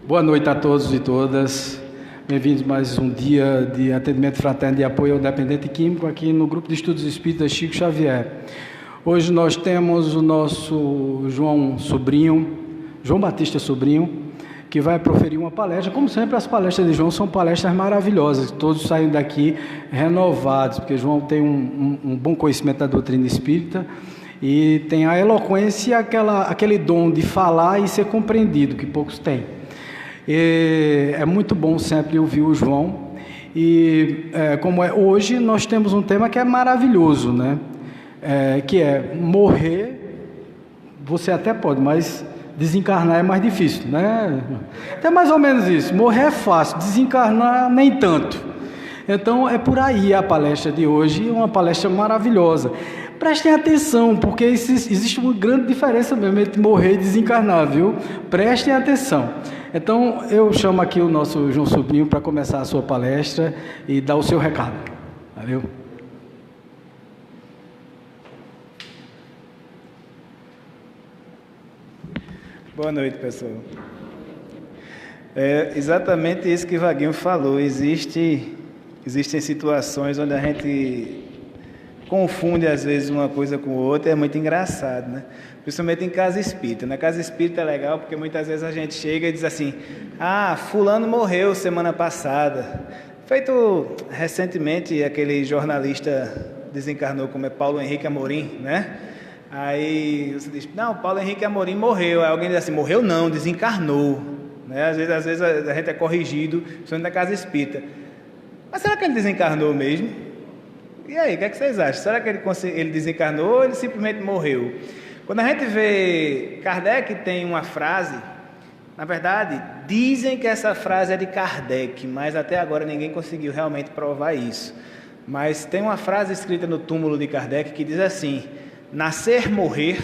Boa noite a todos e todas. Bem-vindos a mais um dia de atendimento fraterno de apoio ao dependente químico aqui no Grupo de Estudos Espíritas Chico Xavier. Hoje nós temos o nosso João Batista Sobrinho, que vai proferir uma palestra. Como sempre, as palestras de João são palestras maravilhosas, todos saem daqui renovados, porque João tem um bom conhecimento da doutrina espírita e tem a eloquência, aquele dom de falar e ser compreendido, que poucos têm. E é muito bom sempre ouvir o João. E hoje nós temos um tema que é maravilhoso, né? Que é morrer, você até pode, mas desencarnar é mais difícil, né? É mais ou menos isso. Morrer é fácil, desencarnar nem tanto. Então é por aí a palestra de hoje, uma palestra maravilhosa. Prestem atenção, porque existe uma grande diferença mesmo entre morrer e desencarnar, viu? Prestem atenção. Então eu chamo aqui o nosso João Sobrinho para começar a sua palestra e dar o seu recado. Valeu? Boa noite, pessoal. É exatamente isso que Vaguinho falou. Existem situações onde a gente confunde às vezes uma coisa com outra, é muito engraçado, né? Principalmente em casa espírita. Na casa espírita é legal porque muitas vezes a gente chega e diz assim: fulano morreu semana passada. Feito recentemente, aquele jornalista desencarnou, como é Paulo Henrique Amorim, né? Aí você diz: não, Paulo Henrique Amorim morreu. Aí alguém diz assim: morreu não, desencarnou, né? Às vezes a gente é corrigido, principalmente na casa espírita. Mas será que ele desencarnou mesmo? E aí, o que é que vocês acham? Será que ele desencarnou ou ele simplesmente morreu? Quando a gente vê Kardec, tem uma frase, na verdade, dizem que essa frase é de Kardec, mas até agora ninguém conseguiu realmente provar isso. Mas tem uma frase escrita no túmulo de Kardec que diz assim: nascer, morrer,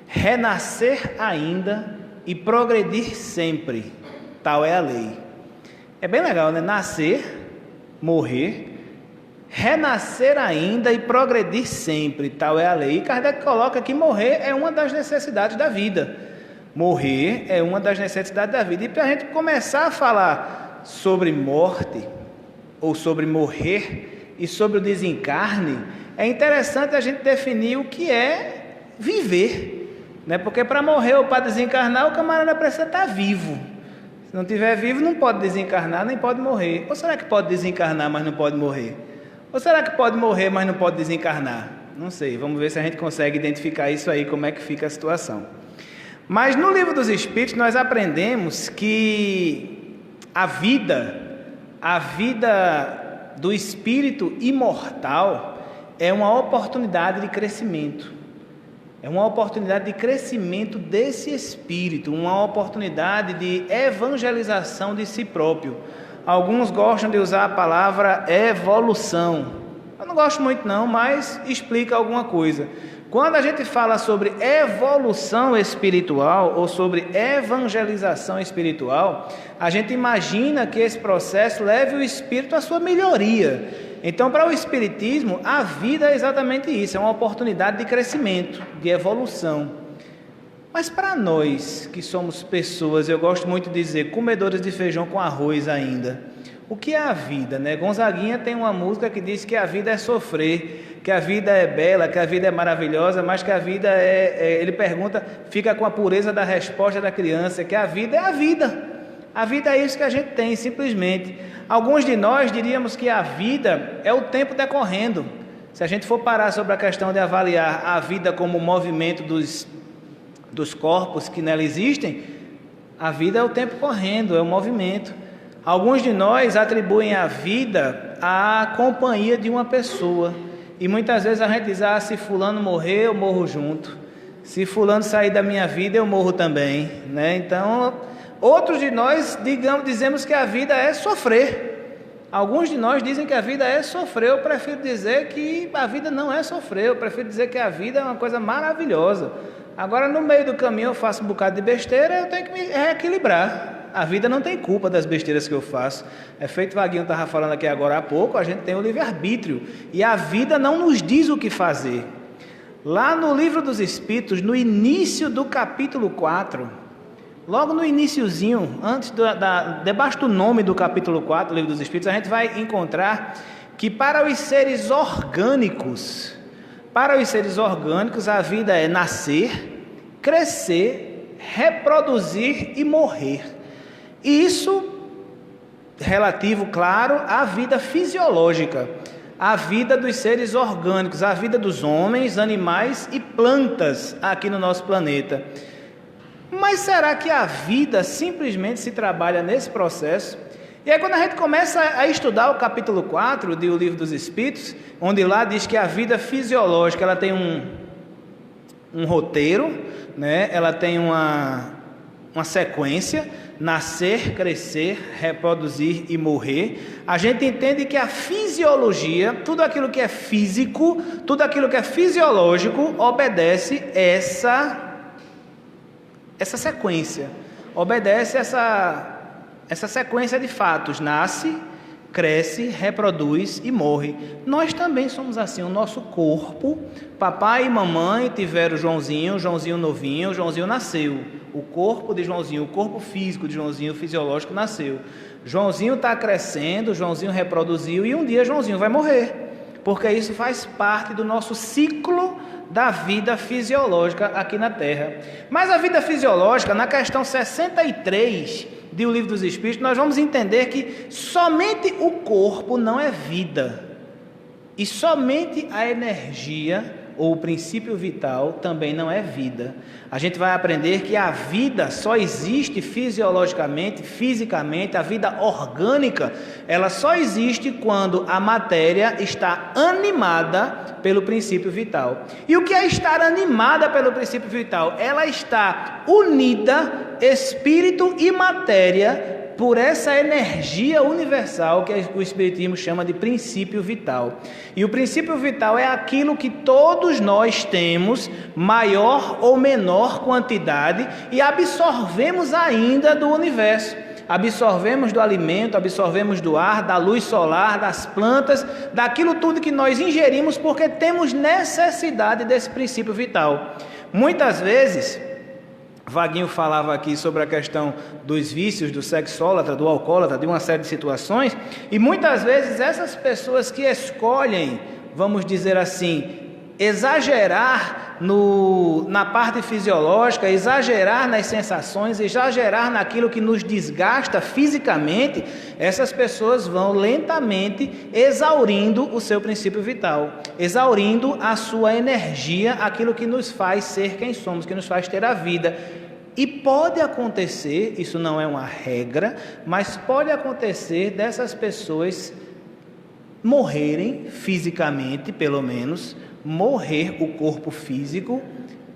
renascer ainda e progredir sempre, tal é a lei. É bem legal, né? Nascer, morrer, renascer ainda e progredir sempre, tal é a lei. E Kardec coloca que morrer é uma das necessidades da vida. Morrer é uma das necessidades da vida. E para a gente começar a falar sobre morte, ou sobre morrer, e sobre o desencarne, é interessante a gente definir o que é viver, né? Porque para morrer ou para desencarnar, o camarada precisa estar vivo. Se não estiver vivo, não pode desencarnar, nem pode morrer. Ou será que pode desencarnar, mas não pode morrer? Ou será que pode morrer, mas não pode desencarnar? Não sei, vamos ver se a gente consegue identificar isso aí, como é que fica a situação. Mas no Livro dos Espíritos nós aprendemos que a vida do espírito imortal é uma oportunidade de crescimento. É uma oportunidade de crescimento desse espírito, uma oportunidade de evangelização de si próprio. Alguns gostam de usar a palavra evolução. Eu não gosto muito não, mas explica alguma coisa. Quando a gente fala sobre evolução espiritual ou sobre evangelização espiritual, a gente imagina que esse processo leve o espírito à sua melhoria. Então, para o espiritismo, a vida é exatamente isso, é uma oportunidade de crescimento, de evolução. Mas para nós, que somos pessoas, eu gosto muito de dizer, comedores de feijão com arroz ainda, o que é a vida, né? Gonzaguinha tem uma música que diz que a vida é sofrer, que a vida é bela, que a vida é maravilhosa, mas que a vida ele pergunta, fica com a pureza da resposta da criança, que a vida é a vida. A vida é isso que a gente tem, simplesmente. Alguns de nós diríamos que a vida é o tempo decorrendo. Se a gente for parar sobre a questão de avaliar a vida como movimento dos corpos que nela existem, a vida é o tempo correndo, é o movimento. Alguns de nós atribuem a vida à companhia de uma pessoa. E muitas vezes a gente diz: se fulano morrer, eu morro junto. Se fulano sair da minha vida, eu morro também, né? Então, outros de nós dizemos que a vida é sofrer. Alguns de nós dizem que a vida é sofrer. Eu prefiro dizer que a vida não é sofrer. Eu prefiro dizer que a vida é uma coisa maravilhosa. Agora, no meio do caminho, eu faço um bocado de besteira, eu tenho que me reequilibrar. A vida não tem culpa das besteiras que eu faço. É feito, Vaguinho estava falando aqui agora há pouco, a gente tem o livre-arbítrio. E a vida não nos diz o que fazer. Lá no Livro dos Espíritos, no início do capítulo 4, logo no iniciozinho, debaixo do nome do capítulo 4 do Livro dos Espíritos, a gente vai encontrar que para os seres orgânicos, a vida é nascer, crescer, reproduzir e morrer. E isso relativo, claro, à vida fisiológica, à vida dos seres orgânicos, à vida dos homens, animais e plantas aqui no nosso planeta. Mas será que a vida simplesmente se trabalha nesse processo? E aí quando a gente começa a estudar o capítulo 4 do Livro dos Espíritos, onde lá diz que a vida fisiológica ela tem um roteiro, né? Ela tem uma sequência: nascer, crescer, reproduzir e morrer. A gente entende que a fisiologia, tudo aquilo que é físico, tudo aquilo que é fisiológico, obedece essa sequência, obedece essa sequência de fatos: nasce, cresce, reproduz e morre. Nós também somos assim. O nosso corpo, papai e mamãe tiveram Joãozinho novinho, Joãozinho nasceu. O corpo de Joãozinho, o corpo físico de Joãozinho, fisiológico, nasceu. Joãozinho está crescendo, Joãozinho reproduziu e um dia Joãozinho vai morrer, porque isso faz parte do nosso ciclo da vida fisiológica aqui na Terra. Mas a vida fisiológica, na questão 63 do Livro dos Espíritos, nós vamos entender que somente o corpo não é vida, e somente a energia ou o princípio vital também não é vida. A gente vai aprender que a vida só existe fisiologicamente, fisicamente, a vida orgânica, ela só existe quando a matéria está animada pelo princípio vital. E o que é estar animada pelo princípio vital? Ela está unida, espírito e matéria, por essa energia universal que o Espiritismo chama de princípio vital. E o princípio vital é aquilo que todos nós temos, maior ou menor quantidade, e absorvemos ainda do universo. Absorvemos do alimento, absorvemos do ar, da luz solar, das plantas, daquilo tudo que nós ingerimos, porque temos necessidade desse princípio vital. Muitas vezes, Vaguinho falava aqui sobre a questão dos vícios, do sexólatra, do alcoólatra, de uma série de situações, e muitas vezes essas pessoas que escolhem, vamos dizer assim, exagerar na parte fisiológica, exagerar nas sensações, exagerar naquilo que nos desgasta fisicamente, essas pessoas vão lentamente exaurindo o seu princípio vital, exaurindo a sua energia, aquilo que nos faz ser quem somos, que nos faz ter a vida. E pode acontecer, isso não é uma regra, mas pode acontecer dessas pessoas morrerem fisicamente, pelo menos, morrer o corpo físico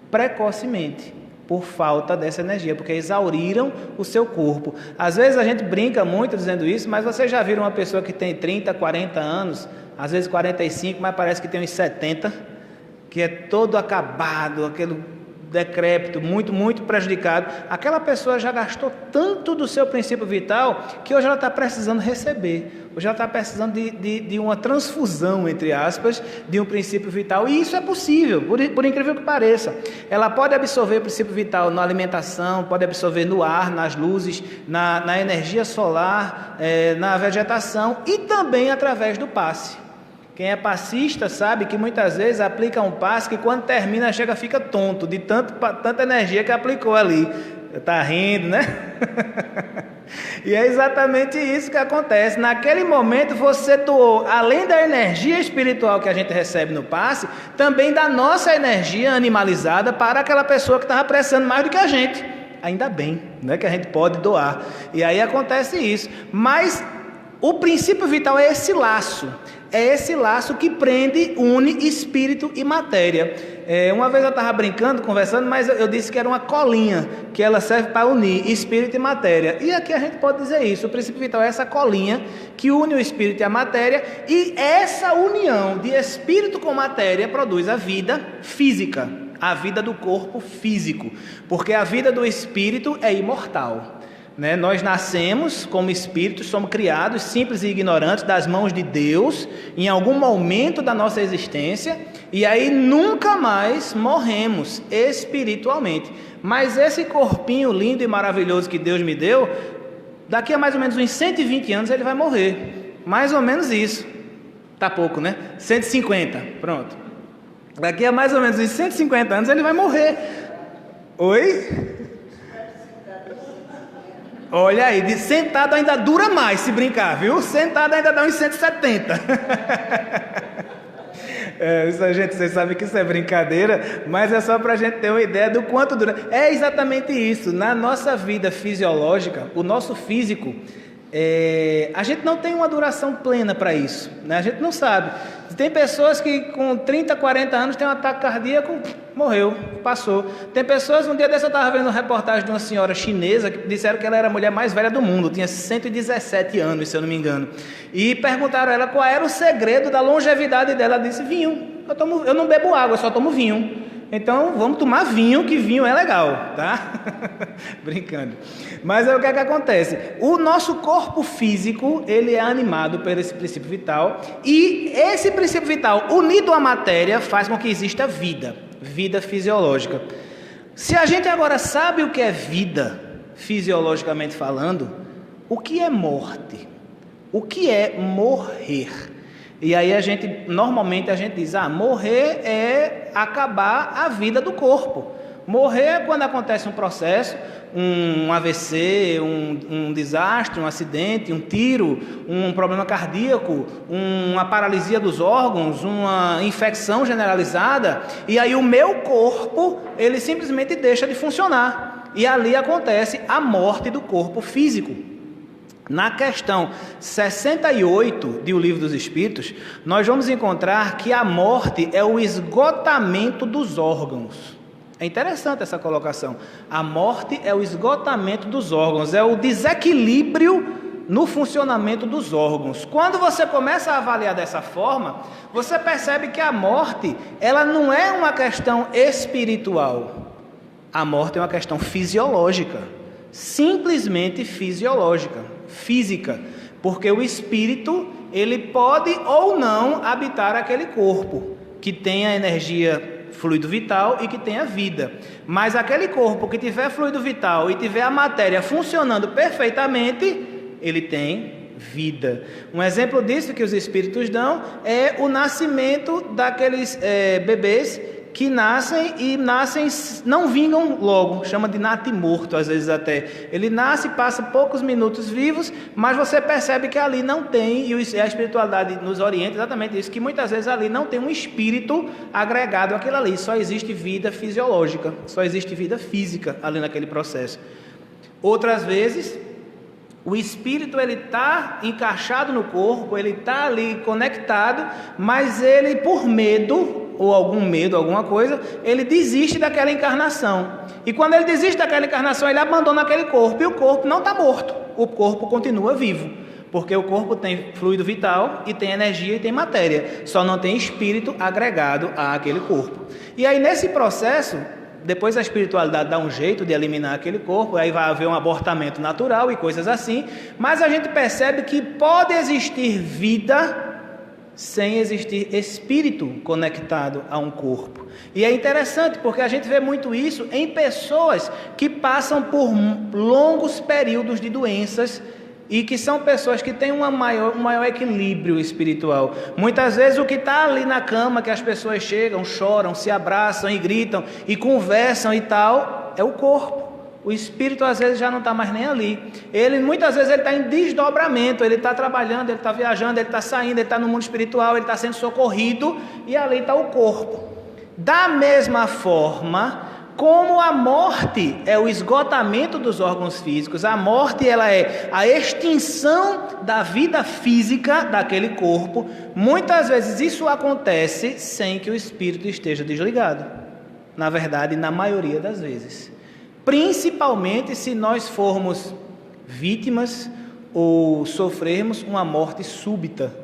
precocemente, por falta dessa energia, porque exauriram o seu corpo. Às vezes a gente brinca muito dizendo isso, mas vocês já viram uma pessoa que tem 30, 40 anos, às vezes 45, mas parece que tem uns 70, que é todo acabado, aquele decrépito, muito, muito prejudicado. Aquela pessoa já gastou tanto do seu princípio vital que hoje ela está precisando receber. Hoje ela está precisando de uma transfusão, entre aspas, de um princípio vital. E isso é possível, por incrível que pareça. Ela pode absorver o princípio vital na alimentação, pode absorver no ar, nas luzes, na energia solar, na vegetação e também através do passe. Quem é passista sabe que muitas vezes aplica um passe que quando termina fica tonto, de tanta energia que aplicou ali. Está rindo, né? E é exatamente isso que acontece. Naquele momento você doou, além da energia espiritual que a gente recebe no passe, também da nossa energia animalizada para aquela pessoa que estava precisando mais do que a gente. Ainda bem, né, que a gente pode doar. E aí acontece isso. Mas o princípio vital é esse laço. É esse laço que prende, une espírito e matéria. Uma vez eu estava brincando, conversando, mas eu disse que era uma colinha, que ela serve para unir espírito e matéria. E aqui a gente pode dizer isso. O princípio vital é essa colinha que une o espírito e a matéria, e essa união de espírito com matéria produz a vida física, a vida do corpo físico, porque a vida do espírito é imortal. né? Nós nascemos como espíritos, somos criados simples e ignorantes das mãos de Deus em algum momento da nossa existência, e aí nunca mais morremos espiritualmente. Mas esse corpinho lindo e maravilhoso que Deus me deu, daqui a mais ou menos uns 120 anos ele vai morrer. Mais ou menos isso. Tá pouco, né? 150, pronto. Daqui a mais ou menos uns 150 anos ele vai morrer. Oi? Olha aí, de sentado ainda dura mais se brincar, viu? Sentado ainda dá uns 170. Isso, gente, vocês sabem que isso é brincadeira, mas é só para a gente ter uma ideia do quanto dura. É exatamente isso. Na nossa vida fisiológica, o nosso físico, a gente não tem uma duração plena para isso, né? A gente não sabe. Tem pessoas que com 30, 40 anos tem um ataque cardíaco, morreu, passou. Tem pessoas, um dia desse eu estava vendo uma reportagem de uma senhora chinesa que disseram que ela era a mulher mais velha do mundo, tinha 117 anos, se eu não me engano. E perguntaram a ela qual era o segredo da longevidade dela. Ela disse: vinho. Eu não bebo água, eu só tomo vinho. Então vamos tomar vinho, que vinho é legal, tá? Brincando. Mas é o que é que acontece? O nosso corpo físico, ele é animado por esse princípio vital, e esse princípio vital, unido à matéria, faz com que exista vida, vida fisiológica. Se a gente agora sabe o que é vida, fisiologicamente falando, o que é morte? O que é morrer? E aí normalmente a gente diz, morrer é acabar a vida do corpo. Morrer é quando acontece um processo, um AVC, um desastre, um acidente, um tiro, um problema cardíaco, uma paralisia dos órgãos, uma infecção generalizada, e aí o meu corpo, ele simplesmente deixa de funcionar. E ali acontece a morte do corpo físico. Na questão 68 de O Livro dos Espíritos, nós vamos encontrar que a morte é o esgotamento dos órgãos. É interessante essa colocação. A morte é o esgotamento dos órgãos, é o desequilíbrio no funcionamento dos órgãos. Quando você começa a avaliar dessa forma, você percebe que a morte, ela não é uma questão espiritual. A morte é uma questão fisiológica, simplesmente fisiológica. Física, porque o espírito, ele pode ou não habitar aquele corpo, que tem a energia fluido vital e que tem a vida, mas aquele corpo que tiver fluido vital e tiver a matéria funcionando perfeitamente, ele tem vida. Um exemplo disso que os espíritos dão é o nascimento daqueles bebês que nascem e não vingam logo, chama de natimorto às vezes até. Ele nasce, passa poucos minutos vivos, mas você percebe que ali não tem, e a espiritualidade nos orienta exatamente isso, que muitas vezes ali não tem um espírito agregado àquilo ali, só existe vida fisiológica, só existe vida física ali naquele processo. Outras vezes, o espírito ele está encaixado no corpo, ele está ali conectado, mas ele por medo, ou algum medo, alguma coisa, ele desiste daquela encarnação. E quando ele desiste daquela encarnação, ele abandona aquele corpo, e o corpo não está morto, o corpo continua vivo, porque o corpo tem fluido vital, e tem energia, e tem matéria, só não tem espírito agregado àquele corpo. E aí nesse processo, depois a espiritualidade dá um jeito de eliminar aquele corpo, aí vai haver um abortamento natural e coisas assim, mas a gente percebe que pode existir vida sem existir espírito conectado a um corpo. E é interessante porque a gente vê muito isso em pessoas que passam por longos períodos de doenças e que são pessoas que têm um maior equilíbrio espiritual. Muitas vezes o que está ali na cama, que as pessoas chegam, choram, se abraçam e gritam e conversam e tal, é o corpo. O espírito às vezes já não está mais nem ali. Muitas vezes ele está em desdobramento, ele está trabalhando, ele está viajando, ele está saindo, ele está no mundo espiritual, ele está sendo socorrido, e ali está o corpo. Da mesma forma, como a morte é o esgotamento dos órgãos físicos, a morte ela é a extinção da vida física daquele corpo, muitas vezes isso acontece sem que o espírito esteja desligado. Na verdade, na maioria das vezes. Principalmente se nós formos vítimas ou sofrermos uma morte súbita,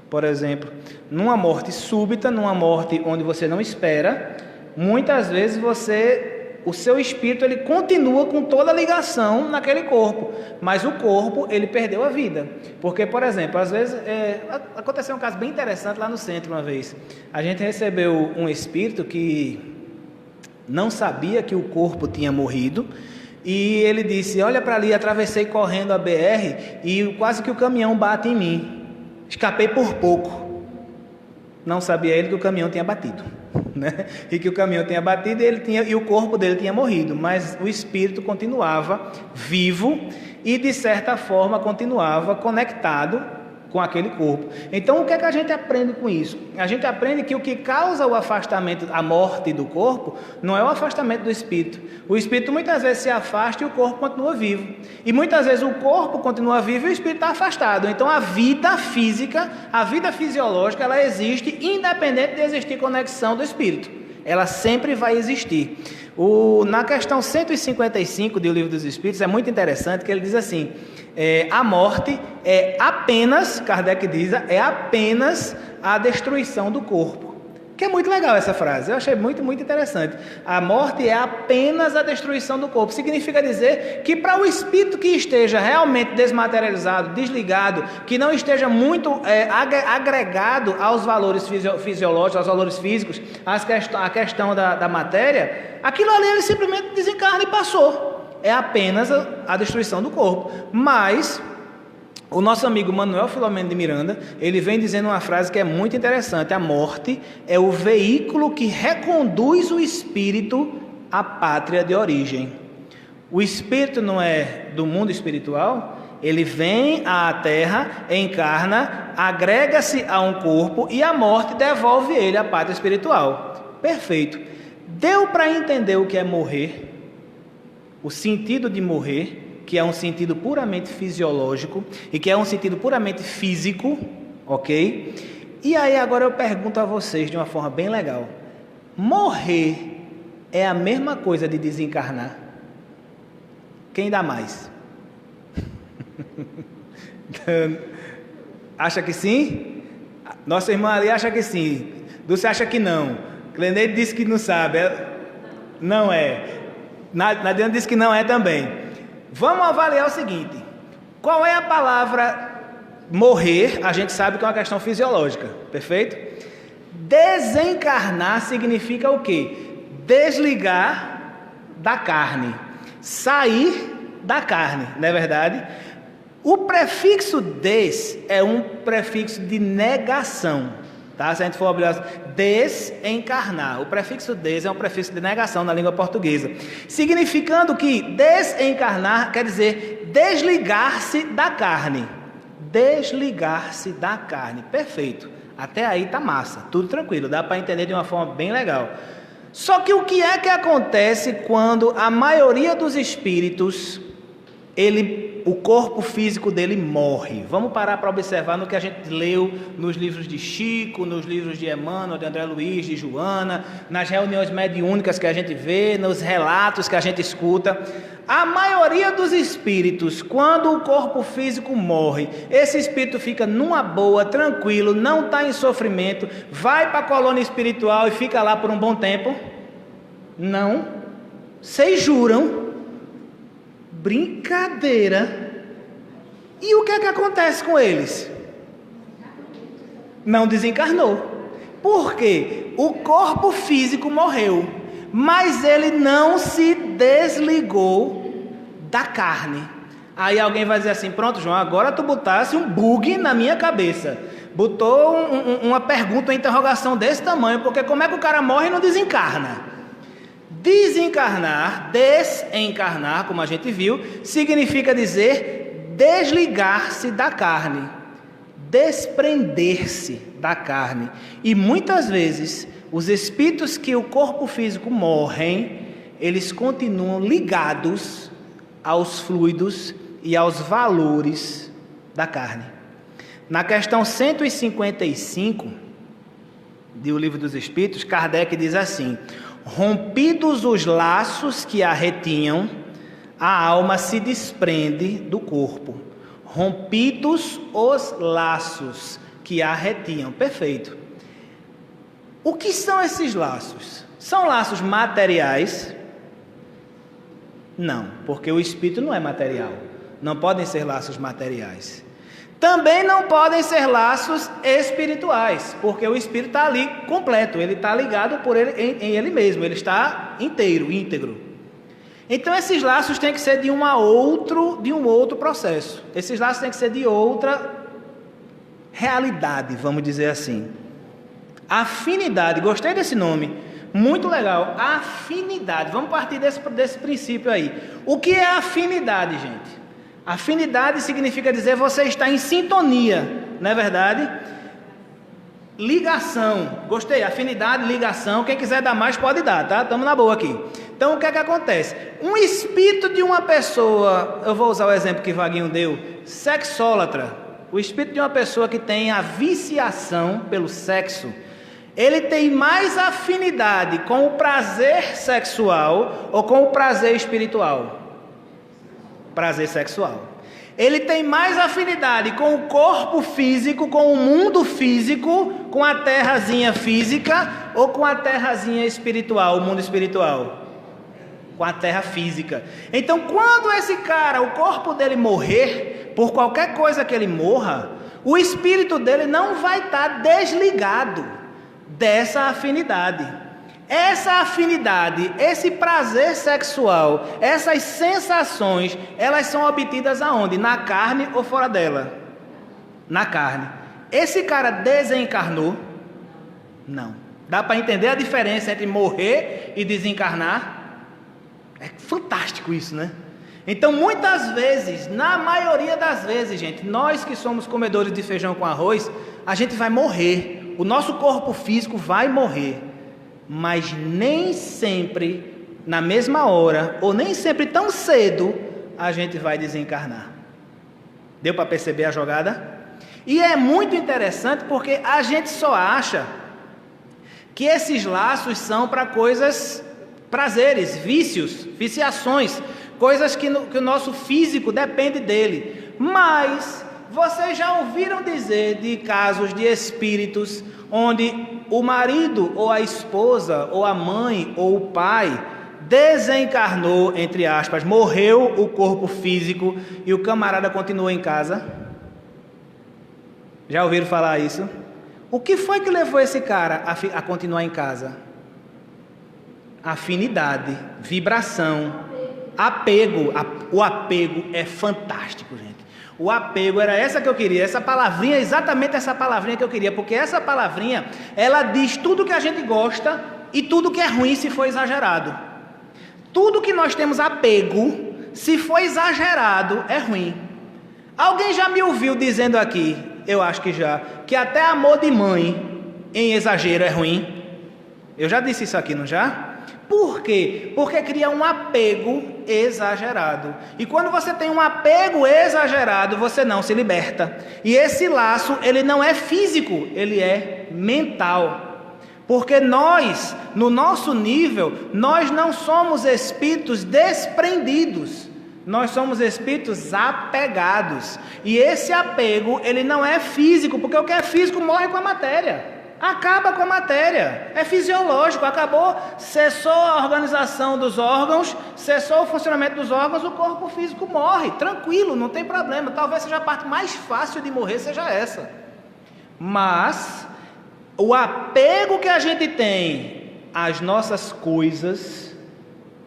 por exemplo. Numa morte súbita, numa morte onde você não espera, muitas vezes você o seu espírito ele continua com toda a ligação naquele corpo, mas o corpo ele perdeu a vida. Porque, por exemplo, às vezes aconteceu um caso bem interessante lá no centro uma vez. A gente recebeu um espírito que não sabia que o corpo tinha morrido, e ele disse: olha para ali, atravessei correndo a BR e quase que o caminhão bate em mim, escapei por pouco. Não sabia ele que o caminhão tinha batido, né? E que o caminhão tinha batido e o corpo dele tinha morrido, mas o espírito continuava vivo e de certa forma continuava conectado com aquele corpo. Então, o que é que a gente aprende com isso? A gente aprende que o que causa o afastamento, a morte do corpo, não é o afastamento do espírito. O espírito muitas vezes se afasta e o corpo continua vivo. E muitas vezes o corpo continua vivo e o espírito está afastado. Então, a vida física, a vida fisiológica, ela existe independente de existir conexão do espírito. Ela sempre vai existir. Na questão 155 do Livro dos Espíritos, é muito interessante que ele diz assim: a morte é apenas, Kardec diz, é apenas a destruição do corpo. Que é muito legal essa frase, eu achei muito, muito interessante. A morte é apenas a destruição do corpo. Significa dizer que para o espírito que esteja realmente desmaterializado, desligado, que não esteja muito agregado aos valores fisiológicos, aos valores físicos, a questão da matéria, aquilo ali ele simplesmente desencarna e passou. É apenas a destruição do corpo. Mas o nosso amigo Manuel Filomeno de Miranda, ele vem dizendo uma frase que é muito interessante: a morte é o veículo que reconduz o espírito à pátria de origem. O espírito não é do mundo espiritual, ele vem à terra, encarna, agrega-se a um corpo e a morte devolve ele à pátria espiritual. Perfeito. Deu para entender o que é morrer? O sentido de morrer, que é um sentido puramente fisiológico e que é um sentido puramente físico, ok? E aí agora eu pergunto a vocês de uma forma bem legal: morrer é a mesma coisa de desencarnar? Quem dá mais? Acha que sim? Nossa irmã ali acha que sim. Dulce acha que não. Cleneide disse que não sabe. Não é. Nadiana disse que não é também. Vamos avaliar o seguinte: qual é a palavra morrer? A gente sabe que é uma questão fisiológica, perfeito? Desencarnar significa o quê? Desligar da carne, sair da carne, não é verdade? O prefixo des é um prefixo de negação, tá? Se a gente for olhar, desencarnar, o prefixo des é um prefixo de negação na língua portuguesa, significando que desencarnar quer dizer desligar-se da carne. Desligar-se da carne, perfeito. Até aí tá massa, tudo tranquilo, dá para entender de uma forma bem legal. Só que o que é que acontece quando a maioria dos espíritos, o corpo físico dele morre? Vamos parar para observar no que a gente leu nos livros de Chico, nos livros de Emmanuel, de André Luiz, de Joana, nas reuniões mediúnicas que a gente vê, nos relatos que a gente escuta. A maioria dos espíritos, quando o corpo físico morre, esse espírito fica numa boa, tranquilo, não está em sofrimento, vai para a colônia espiritual e fica lá por um bom tempo? Não. Vocês juram? Brincadeira. E o que é que acontece com eles? Não desencarnou. Por quê? O corpo físico morreu, mas ele não se desligou da carne. Aí alguém vai dizer assim: pronto, João, agora tu botasse um bug na minha cabeça. Botou uma pergunta, uma interrogação desse tamanho, porque como é que o cara morre e não desencarna? Desencarnar, desencarnar, como a gente viu, significa dizer desligar-se da carne, desprender-se da carne. E muitas vezes, os espíritos que o corpo físico morrem, eles continuam ligados aos fluidos e aos valores da carne. Na questão 155 do Livro dos Espíritos, Kardec diz assim: rompidos os laços que a retinham, a alma se desprende do corpo. Rompidos os laços que a retinham. Perfeito. O que são esses laços? São laços materiais, Não, porque o espírito não é material. Não podem ser laços materiais. Também não podem ser laços espirituais, porque o espírito está ali completo, ele está ligado por ele, em ele mesmo, ele está inteiro, íntegro. Então esses laços têm que ser de um outro processo. Esses laços têm que ser de outra realidade, vamos dizer assim. Afinidade, gostei desse nome, muito legal. Afinidade, vamos partir desse princípio aí. O que é afinidade, gente? Afinidade significa dizer você está em sintonia, não é verdade? Ligação, gostei, afinidade, ligação, quem quiser dar mais pode dar, tá? Estamos na boa aqui. Então o que é que acontece? Um espírito de uma pessoa, eu vou usar o exemplo que Vaguinho deu, sexólatra, o espírito de uma pessoa que tem a viciação pelo sexo, ele tem mais afinidade com o prazer sexual ou com o prazer espiritual? Prazer sexual. Ele tem mais afinidade com o corpo físico, com o mundo físico, com a terrazinha física ou com a terrazinha espiritual, o mundo espiritual? Com a terra física. Então, quando esse cara, o corpo dele morrer, por qualquer coisa que ele morra, o espírito dele não vai estar desligado dessa afinidade. Essa afinidade, esse prazer sexual, essas sensações, elas são obtidas aonde? Na carne ou fora dela? Na carne. Esse cara desencarnou? Não. Dá para entender a diferença entre morrer e desencarnar? É fantástico isso, né? Então, muitas vezes, na maioria das vezes, gente, nós que somos comedores de feijão com arroz, a gente vai morrer. O nosso corpo físico vai morrer. Mas nem sempre na mesma hora, ou nem sempre tão cedo, a gente vai desencarnar. Deu para perceber a jogada? E é muito interessante porque a gente só acha que esses laços são para coisas, prazeres, vícios, viciações, coisas que o nosso físico depende dele. Mas vocês já ouviram dizer de casos de espíritos onde o marido ou a esposa ou a mãe ou o pai desencarnou, entre aspas, morreu o corpo físico e o camarada continuou em casa? Já ouviram falar isso? O que foi que levou esse cara a continuar em casa? Afinidade, vibração, apego. O apego é fantástico, gente. O apego era essa que eu queria, essa palavrinha, exatamente essa palavrinha que eu queria, porque essa palavrinha, ela diz tudo que a gente gosta e tudo que é ruim se for exagerado. Tudo que nós temos apego, se for exagerado, é ruim. Alguém já me ouviu dizendo aqui, eu acho que já, que até amor de mãe em exagero é ruim? Eu já disse isso aqui, não já? Por quê? Porque cria um apego exagerado. E quando você tem um apego exagerado, você não se liberta. E esse laço, ele não é físico, ele é mental. Porque nós, no nosso nível, nós não somos espíritos desprendidos. Nós somos espíritos apegados. E esse apego, ele não é físico, porque o que é físico morre com a matéria. Acaba com a matéria, é fisiológico, acabou, cessou a organização dos órgãos, cessou o funcionamento dos órgãos, o corpo físico morre, tranquilo, não tem problema, talvez seja a parte mais fácil de morrer, seja essa. Mas, o apego que a gente tem às nossas coisas,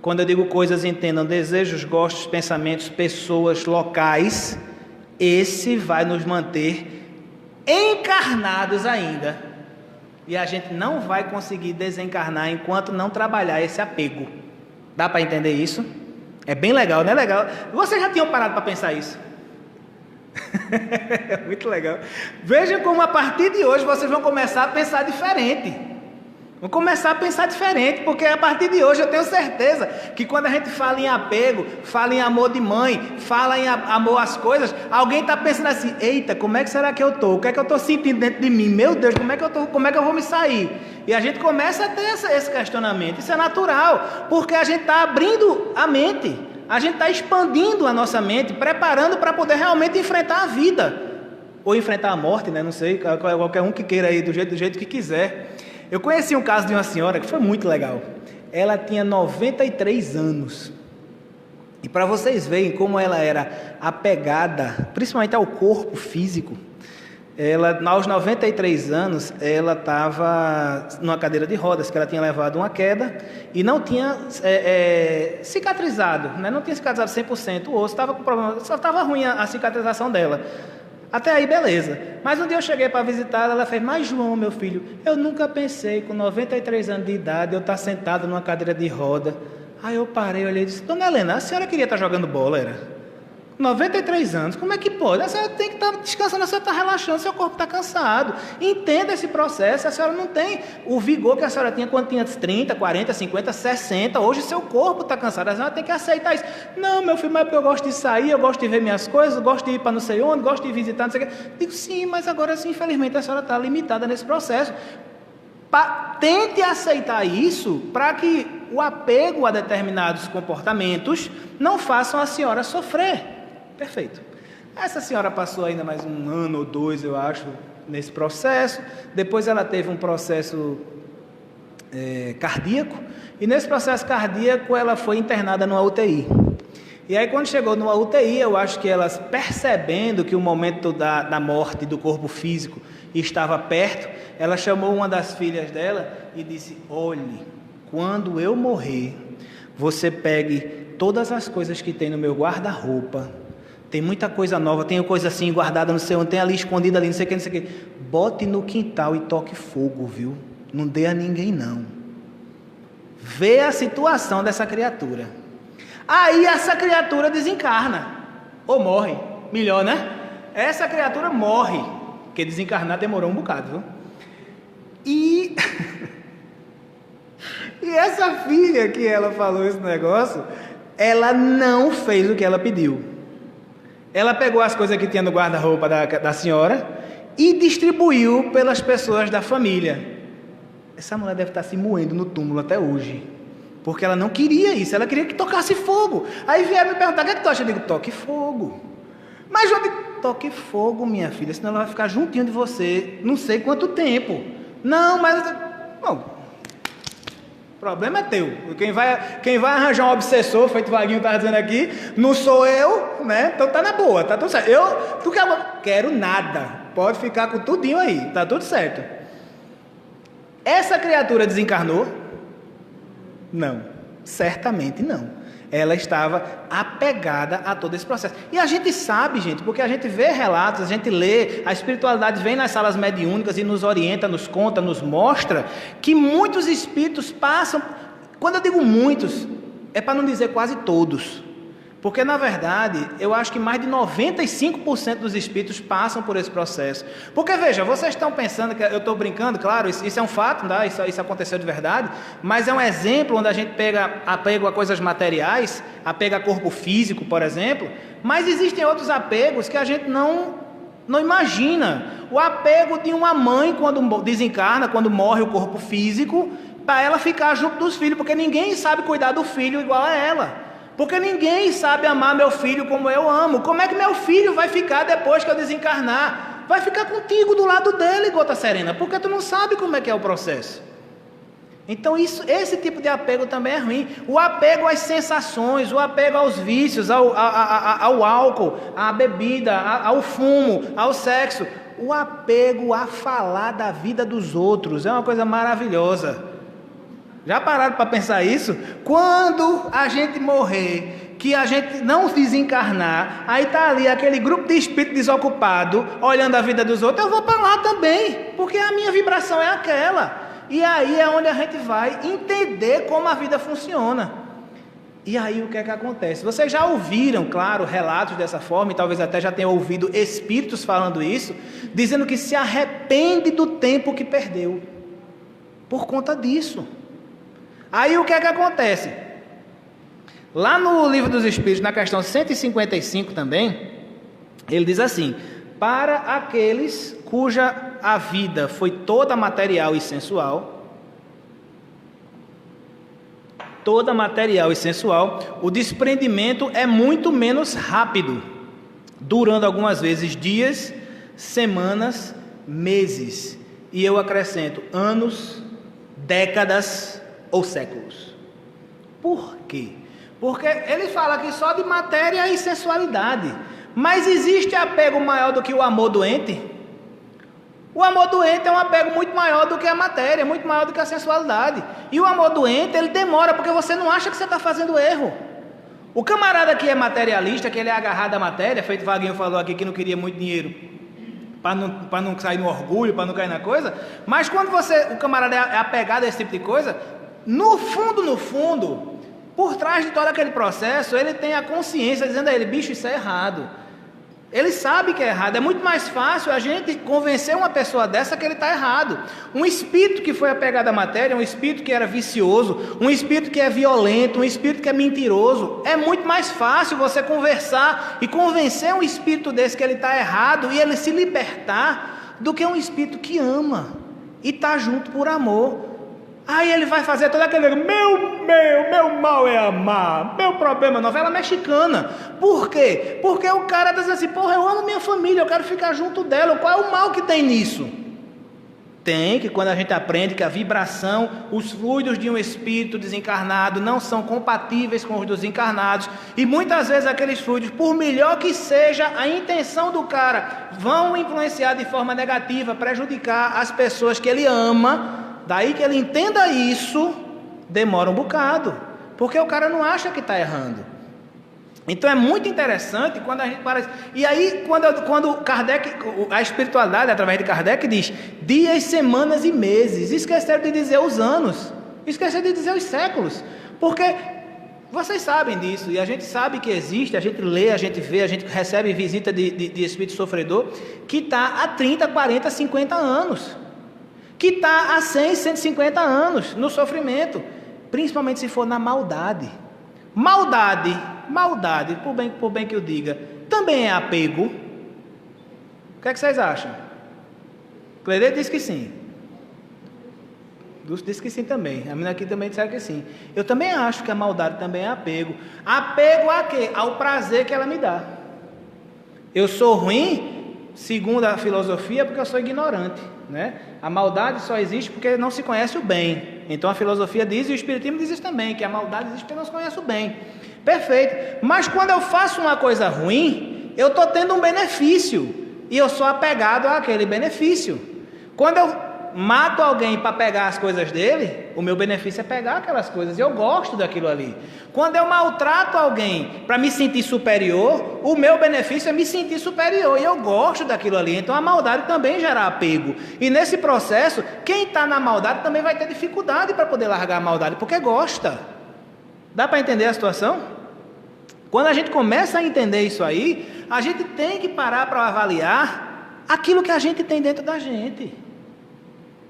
quando eu digo coisas, entendam, desejos, gostos, pensamentos, pessoas, locais, esse vai nos manter encarnados ainda. E a gente não vai conseguir desencarnar enquanto não trabalhar esse apego. Dá para entender isso? É bem legal, não é legal? Vocês já tinham parado para pensar isso? Muito legal. Vejam como a partir de hoje vocês vão começar a pensar diferente. Vão começar a pensar diferente, porque a partir de hoje eu tenho certeza que quando a gente fala em apego, fala em amor de mãe, fala em amor às coisas, alguém está pensando assim, eita, como é que será que eu estou? O que é que eu estou sentindo dentro de mim? Meu Deus, como é que eu estou? Como é que eu vou me sair? E a gente começa a ter esse questionamento. Isso é natural, porque a gente está abrindo a mente, a gente está expandindo a nossa mente, preparando para poder realmente enfrentar a vida, ou enfrentar a morte, né? Não sei, qualquer um que queira aí, do jeito que quiser. Eu conheci um caso de uma senhora que foi muito legal. Ela tinha 93 anos. E para vocês verem como ela era apegada, principalmente ao corpo físico, ela, aos 93 anos, ela estava numa cadeira de rodas, que ela tinha levado uma queda e não tinha cicatrizado, né? Não tinha cicatrizado 100%, o osso estava com problema, só estava ruim a cicatrização dela. Até aí, beleza. Mas um dia eu cheguei para visitá-la, ela fez: mas João, meu filho, eu nunca pensei, com 93 anos de idade, eu estar sentado numa cadeira de roda. Aí eu parei, olhei e disse: dona Helena, a senhora queria estar jogando bola, era? 93 anos, como é que pode? A senhora tem que estar descansando, a senhora está relaxando, seu corpo está cansado. Entenda esse processo, a senhora não tem o vigor que a senhora tinha quando tinha 30, 40, 50, 60. Hoje seu corpo está cansado, a senhora tem que aceitar isso. Não, meu filho, mas é porque eu gosto de sair, eu gosto de ver minhas coisas, eu gosto de ir para não sei onde, gosto de visitar, não sei o quê. Digo: sim, mas agora sim, infelizmente a senhora está limitada nesse processo. Tente aceitar isso para que o apego a determinados comportamentos não façam a senhora sofrer. Perfeito. Essa senhora passou ainda mais 1 ano ou 2, eu acho, nesse processo. Depois ela teve um processo cardíaco. E nesse processo cardíaco ela foi internada numa UTI. E aí quando chegou numa UTI, eu acho que elas, percebendo que o momento da morte do corpo físico estava perto, ela chamou uma das filhas dela e disse: olhe, quando eu morrer, você pegue todas as coisas que tem no meu guarda-roupa. Tem muita coisa nova, tem coisa assim guardada no seu, tem ali escondida ali, não sei o que, não sei o que. Bote no quintal e toque fogo, viu? Não dê a ninguém, não. Vê a situação dessa criatura. Aí essa criatura desencarna. Ou morre. Melhor, né? Essa criatura morre. Porque desencarnar demorou um bocado, viu? E essa filha que ela falou esse negócio, ela não fez o que ela pediu. Ela pegou as coisas que tinha no guarda-roupa da senhora e distribuiu pelas pessoas da família. Essa mulher deve estar se moendo no túmulo até hoje, porque ela não queria isso, ela queria que tocasse fogo. Aí vieram me perguntar: o que é que tu acha? Eu digo: toque fogo. Mas eu digo: toque fogo, minha filha, senão ela vai ficar juntinho de você não sei quanto tempo. Não, mas... Bom, o problema é teu. Quem vai arranjar um obsessor, feito o Vaguinho estava dizendo aqui, não sou eu, né? Então tá na boa, tá tudo certo. Tu quero nada. Pode ficar com tudinho aí, tá tudo certo. Essa criatura desencarnou? Não, certamente não. Ela estava apegada a todo esse processo. E a gente sabe, gente, porque a gente vê relatos, a gente lê, a espiritualidade vem nas salas mediúnicas e nos orienta, nos conta, nos mostra que muitos espíritos passam. Quando eu digo muitos, é para não dizer quase todos. Porque, na verdade, eu acho que mais de 95% dos espíritos passam por esse processo. Porque, veja, vocês estão pensando que eu estou brincando, claro, isso é um fato, tá? Isso aconteceu de verdade, mas é um exemplo onde a gente pega apego a coisas materiais, apego a corpo físico, por exemplo, mas existem outros apegos que a gente não imagina. O apego de uma mãe quando desencarna, quando morre o corpo físico, para ela ficar junto dos filhos, porque ninguém sabe cuidar do filho igual a ela. Porque ninguém sabe amar meu filho como eu amo. Como é que meu filho vai ficar depois que eu desencarnar? Vai ficar contigo do lado dele, Gota Serena, porque tu não sabe como é que é o processo. Então esse tipo de apego também é ruim. O apego às sensações, o apego aos vícios, ao álcool, à bebida, ao fumo, ao sexo. O apego a falar da vida dos outros é uma coisa maravilhosa. Já pararam para pensar isso? Quando a gente morrer, que a gente não desencarnar, aí está ali aquele grupo de espírito desocupado, olhando a vida dos outros, eu vou para lá também, porque a minha vibração é aquela. E aí é onde a gente vai entender como a vida funciona. E aí o que é que acontece? Vocês já ouviram, claro, relatos dessa forma, e talvez até já tenham ouvido espíritos falando isso, dizendo que se arrepende do tempo que perdeu, por conta disso. Aí o que é que acontece? Lá no Livro dos Espíritos, na questão 155 também, ele diz assim: para aqueles cuja a vida foi toda material e sensual, o desprendimento é muito menos rápido, durando algumas vezes dias, semanas, meses, e eu acrescento anos, décadas ou séculos. Por quê? Porque ele fala aqui só de matéria e sensualidade. Mas existe apego maior do que o amor doente? O amor doente é um apego muito maior do que a matéria, muito maior do que a sensualidade. E o amor doente, ele demora, porque você não acha que você está fazendo erro. O camarada que é materialista, que ele é agarrado à matéria, feito o Vaguinho falou aqui que não queria muito dinheiro, para não sair no orgulho, para não cair na coisa. Mas quando o camarada é apegado a esse tipo de coisa, no fundo, por trás de todo aquele processo, ele tem a consciência dizendo a ele, bicho, isso é errado. Ele sabe que é errado. É muito mais fácil a gente convencer uma pessoa dessa que ele está errado. Um espírito que foi apegado à matéria, um espírito que era vicioso, um espírito que é violento, um espírito que é mentiroso, é muito mais fácil você conversar e convencer um espírito desse que ele está errado e ele se libertar do que um espírito que ama e está junto por amor. Aí ele vai fazer todo aquele, meu mal é amar, meu problema é novela mexicana. Por quê? Porque o cara diz assim, porra, eu amo minha família, eu quero ficar junto dela. Qual é o mal que tem nisso? Tem que quando a gente aprende que a vibração, os fluidos de um espírito desencarnado não são compatíveis com os dos encarnados. E muitas vezes aqueles fluidos, por melhor que seja a intenção do cara, vão influenciar de forma negativa, prejudicar as pessoas que ele ama. Daí que ele entenda isso, demora um bocado, porque o cara não acha que está errando. Então é muito interessante quando a gente parece. E aí, quando Kardec, a espiritualidade, através de Kardec, diz dias, semanas e meses, esqueceram de dizer os anos, esqueceram de dizer os séculos, porque vocês sabem disso, e a gente sabe que existe, a gente lê, a gente vê, a gente recebe visita de espírito sofredor, que está há 30, 40, 50 anos. Que está há 100, 150 anos no sofrimento, principalmente se for na maldade. Maldade, por bem que eu diga, também é apego. O que é que vocês acham? Cleide disse que sim. Dulce disse que sim também. A menina aqui também disseram que sim. Eu também acho que a maldade também é apego. Apego a quê? Ao prazer que ela me dá. Eu sou ruim, segundo a filosofia, porque eu sou ignorante. Né? A maldade só existe porque não se conhece o bem. Então a filosofia diz, e o espiritismo diz isso também, que a maldade existe porque não se conhece o bem. Perfeito. Mas quando eu faço uma coisa ruim, eu estou tendo um benefício, e eu sou apegado àquele benefício. Quando eu mato alguém para pegar as coisas dele, o meu benefício é pegar aquelas coisas, e eu gosto daquilo ali. Quando eu maltrato alguém para me sentir superior, o meu benefício é me sentir superior, e eu gosto daquilo ali. Então a maldade também gera apego, e nesse processo, quem está na maldade também vai ter dificuldade para poder largar a maldade, porque gosta. Dá para entender a situação? Quando a gente começa a entender isso aí, a gente tem que parar para avaliar aquilo que a gente tem dentro da gente.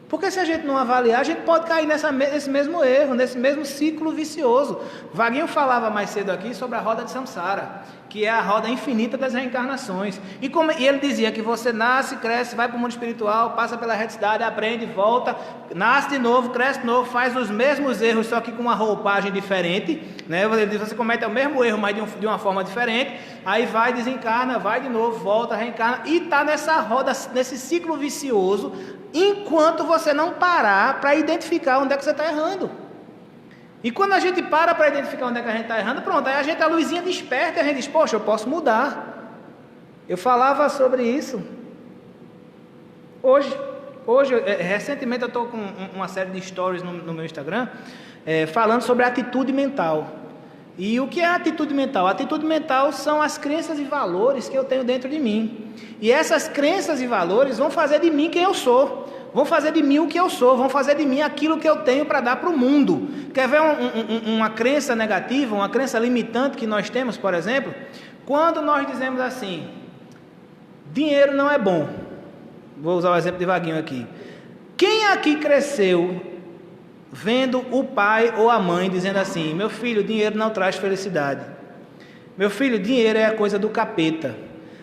Porque se a gente não avaliar, a gente pode cair nesse mesmo erro, nesse mesmo ciclo vicioso. Vaguinho falava mais cedo aqui sobre a roda de Samsara, que é a roda infinita das reencarnações. E ele dizia que você nasce, cresce, vai para o mundo espiritual, passa pela reticidade, aprende, volta, nasce de novo, cresce de novo, faz os mesmos erros, só que com uma roupagem diferente. Né? Ele diz, você comete o mesmo erro, mas de uma forma diferente. Aí vai, desencarna, vai de novo, volta, reencarna. E está nessa roda, nesse ciclo vicioso, enquanto você não parar para identificar onde é que você está errando. E quando a gente para identificar onde é que a gente está errando, pronto, aí a luzinha desperta e a gente diz, poxa, eu posso mudar. Eu falava sobre isso hoje recentemente eu estou com uma série de stories no meu Instagram, falando sobre atitude mental. E o que é atitude mental? Atitude mental são as crenças e valores que eu tenho dentro de mim. E essas crenças e valores vão fazer de mim quem eu sou. Vão fazer de mim o que eu sou. Vão fazer de mim aquilo que eu tenho para dar para o mundo. Quer ver uma crença negativa, uma crença limitante que nós temos, por exemplo? Quando nós dizemos assim, dinheiro não é bom. Vou usar o exemplo de Vaguinho aqui. Quem aqui cresceu vendo o pai ou a mãe dizendo assim, meu filho, dinheiro não traz felicidade. Meu filho, dinheiro é a coisa do capeta.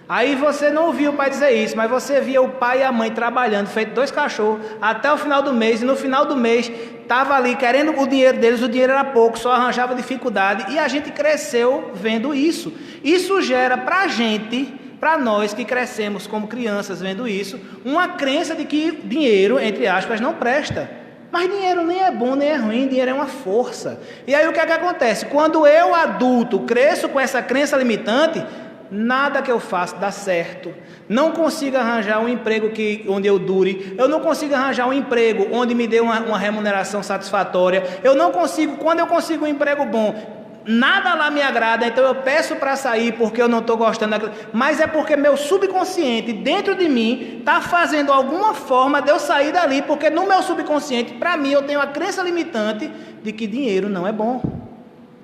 Aí você não ouviu o pai dizer isso, mas você via o pai e a mãe trabalhando, feito 2 cachorros, até o final do mês, e no final do mês, estava ali querendo o dinheiro deles, o dinheiro era pouco, só arranjava dificuldade, e a gente cresceu vendo isso. Isso gera para a gente, para nós que crescemos como crianças vendo isso, uma crença de que dinheiro, entre aspas, não presta. Mas dinheiro nem é bom, nem é ruim, dinheiro é uma força. E aí o que é que acontece? Quando eu, adulto, cresço com essa crença limitante, nada que eu faço dá certo. Não consigo arranjar um emprego onde eu dure. Eu não consigo arranjar um emprego onde me dê uma remuneração satisfatória. Eu não consigo, quando eu consigo um emprego bom, nada lá me agrada, então eu peço para sair porque eu não estou gostando daquilo. Mas é porque meu subconsciente dentro de mim está fazendo alguma forma de eu sair dali, porque no meu subconsciente, para mim, eu tenho a crença limitante de que dinheiro não é bom.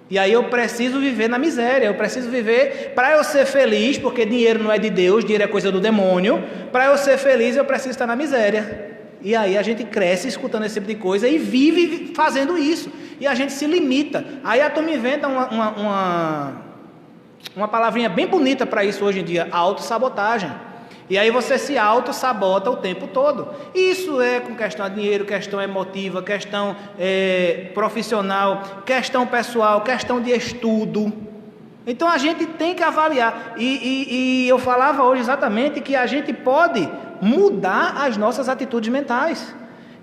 E aí eu preciso viver na miséria, eu preciso viver para eu ser feliz, porque dinheiro não é de Deus, dinheiro é coisa do demônio. Para eu ser feliz eu preciso estar na miséria. E aí a gente cresce escutando esse tipo de coisa e vive fazendo isso. E a gente se limita. Aí a turma inventa uma palavrinha bem bonita para isso hoje em dia, autossabotagem. E aí você se auto-sabota o tempo todo. Isso é com questão de dinheiro, questão emotiva, questão profissional, questão pessoal, questão de estudo. Então a gente tem que avaliar. E eu falava hoje exatamente que a gente pode mudar as nossas atitudes mentais.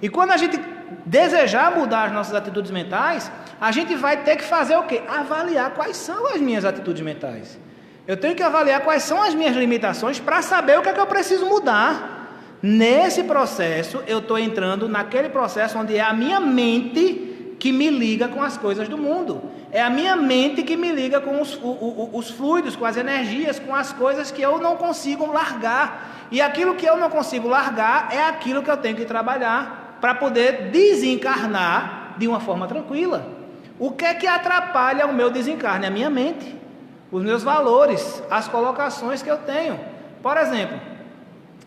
E quando a gente desejar mudar as nossas atitudes mentais, a gente vai ter que fazer o quê? Avaliar quais são as minhas atitudes mentais. Eu tenho que avaliar quais são as minhas limitações para saber o que é que eu preciso mudar. Nesse processo, eu estou entrando naquele processo onde é a minha mente que me liga com as coisas do mundo. É a minha mente que me liga com os fluidos, com as energias, com as coisas que eu não consigo largar. E aquilo que eu não consigo largar é aquilo que eu tenho que trabalhar para poder desencarnar de uma forma tranquila. O que é que atrapalha o meu desencarne? A minha mente. Os meus valores, as colocações que eu tenho. Por exemplo,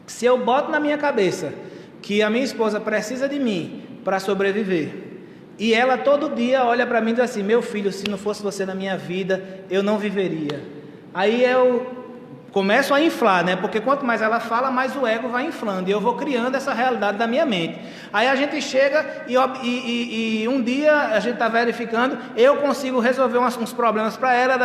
se eu boto na minha cabeça que a minha esposa precisa de mim para sobreviver, e ela todo dia olha para mim e diz assim: meu filho, se não fosse você na minha vida, eu não viveria. Aí eu começo a inflar, né? Porque quanto mais ela fala, mais o ego vai inflando. E eu vou criando essa realidade da minha mente. Aí a gente chega e um dia a gente está verificando, eu consigo resolver uns problemas para ela.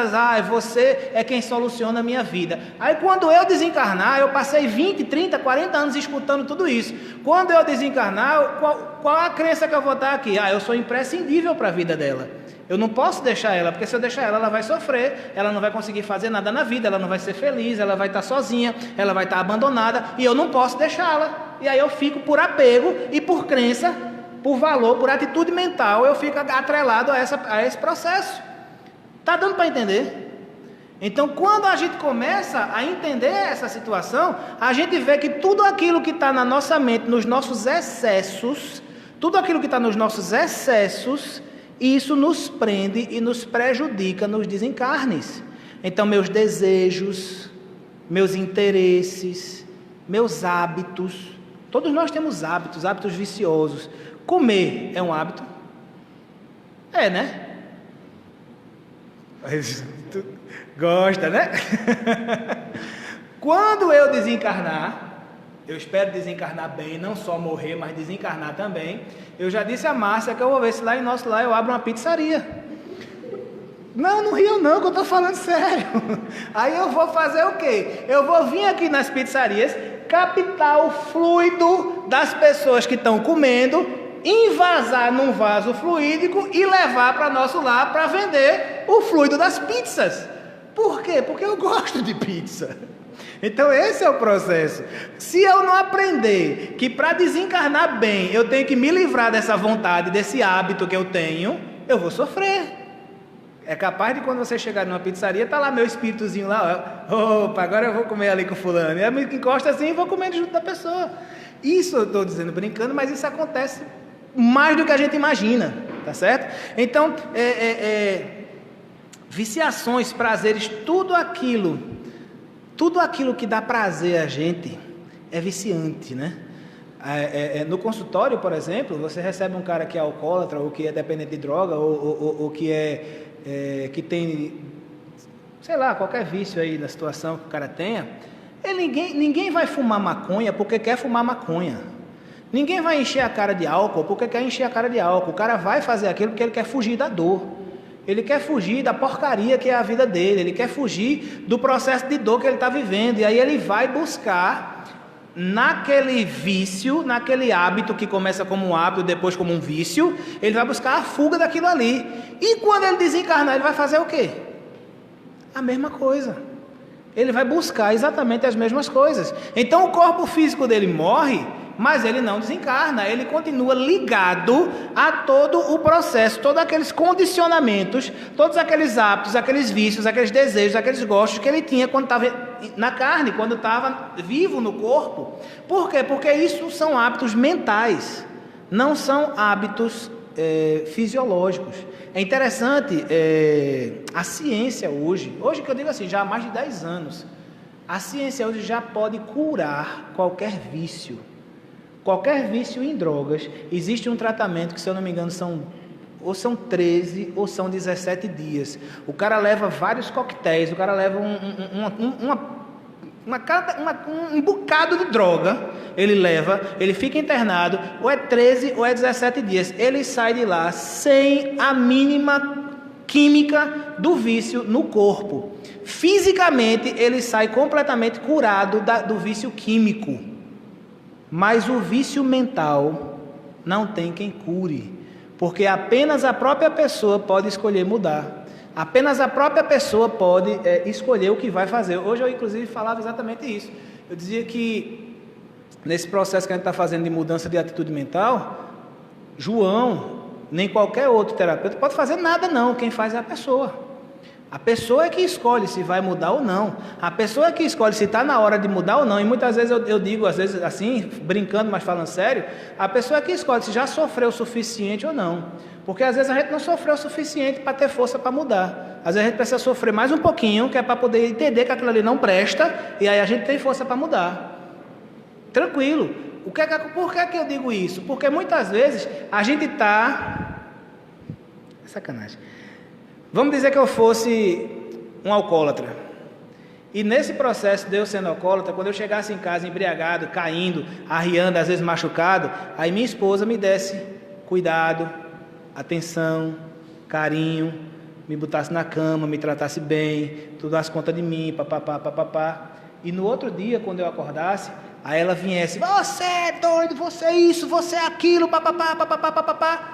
Você é quem soluciona a minha vida. Aí quando eu desencarnar, eu passei 20, 30, 40 anos escutando tudo isso. Quando eu desencarnar, qual a crença que eu vou estar aqui? Eu sou imprescindível para a vida dela. Eu não posso deixar ela, porque se eu deixar ela vai sofrer, ela não vai conseguir fazer nada na vida, ela não vai ser feliz, ela vai estar sozinha, ela vai estar abandonada, e eu não posso deixá-la. E aí eu fico por apego e por crença, por valor, por atitude mental, eu fico atrelado a esse processo. Está dando para entender? Então, quando a gente começa a entender essa situação, a gente vê que tudo aquilo que está na nossa mente, nos nossos excessos, tudo aquilo que está nos nossos excessos, isso nos prende e nos prejudica nos desencarnes. Então, meus desejos, meus interesses, meus hábitos, todos nós temos hábitos viciosos. Comer é um hábito? É, né? Tu gosta, né? Quando eu desencarnar, eu espero desencarnar bem, não só morrer, mas desencarnar também. Eu já disse a Márcia que eu vou ver se lá em nosso lar eu abro uma pizzaria. Não riam não, que eu estou falando sério. Aí eu vou fazer o quê? Eu vou vir aqui nas pizzarias, captar o fluido das pessoas que estão comendo, envasar num vaso fluídico e levar para nosso lar para vender o fluido das pizzas. Por quê? Porque eu gosto de pizza. Então esse é o processo. Se eu não aprender que para desencarnar bem eu tenho que me livrar dessa vontade, desse hábito que eu tenho, eu vou sofrer. É capaz de quando você chegar numa pizzaria, tá lá meu espíritozinho lá, opa, agora eu vou comer ali com fulano. E eu me encosto assim e vou comendo junto da pessoa. Isso eu estou dizendo brincando, mas isso acontece mais do que a gente imagina, tá certo? Então, viciações, prazeres, tudo aquilo que dá prazer a gente é viciante, né? No consultório, por exemplo, você recebe um cara que é alcoólatra, ou que é dependente de droga, ou que tem, sei lá, qualquer vício aí na situação que o cara tenha. Ninguém vai fumar maconha porque quer fumar maconha. Ninguém vai encher a cara de álcool porque quer encher a cara de álcool. O cara vai fazer aquilo porque ele quer fugir da dor. Ele quer fugir da porcaria que é a vida dele. Ele quer fugir do processo de dor que ele está vivendo. E aí ele vai buscar naquele vício, naquele hábito que começa como um hábito, depois como um vício, ele vai buscar a fuga daquilo ali. E quando ele desencarnar, ele vai fazer o quê? A mesma coisa. Ele vai buscar exatamente as mesmas coisas. Então o corpo físico dele morre, mas ele não desencarna, ele continua ligado a todo o processo, todos aqueles condicionamentos, todos aqueles hábitos, aqueles vícios, aqueles desejos, aqueles gostos que ele tinha quando estava na carne, quando estava vivo no corpo. Por quê? Porque isso são hábitos mentais, não são hábitos fisiológicos. É interessante, a ciência hoje que eu digo assim, já há mais de 10 anos, a ciência hoje já pode curar qualquer vício em drogas. Existe um tratamento que, se eu não me engano, são 13 ou são 17 dias. O cara leva vários coquetéis, o cara leva um bocado de droga, ele fica internado, ou é 13 ou é 17 dias. Ele sai de lá sem a mínima química do vício no corpo. Fisicamente, ele sai completamente curado do vício químico. Mas o vício mental não tem quem cure, porque apenas a própria pessoa pode escolher mudar. Apenas a própria pessoa pode escolher o que vai fazer. Hoje eu, inclusive, falava exatamente isso. Eu dizia que, nesse processo que a gente está fazendo de mudança de atitude mental, João, nem qualquer outro terapeuta pode fazer nada não. Quem faz é a pessoa. A pessoa é que escolhe se vai mudar ou não. A pessoa é que escolhe se está na hora de mudar ou não. E muitas vezes eu digo, às vezes assim, brincando, mas falando sério, a pessoa é que escolhe se já sofreu o suficiente ou não. Porque às vezes a gente não sofreu o suficiente para ter força para mudar. Às vezes a gente precisa sofrer mais um pouquinho, que é para poder entender que aquilo ali não presta, e aí a gente tem força para mudar. Tranquilo. Por que eu digo isso? Porque muitas vezes a gente está... Sacanagem. Vamos dizer que eu fosse um alcoólatra. E nesse processo de eu sendo alcoólatra, quando eu chegasse em casa embriagado, caindo, arriando, às vezes machucado, aí minha esposa me desse cuidado, atenção, carinho, me botasse na cama, me tratasse bem, tudo das contas de mim, papapá. E no outro dia, quando eu acordasse, aí ela viesse, você é doido, você é isso, você é aquilo, papapá.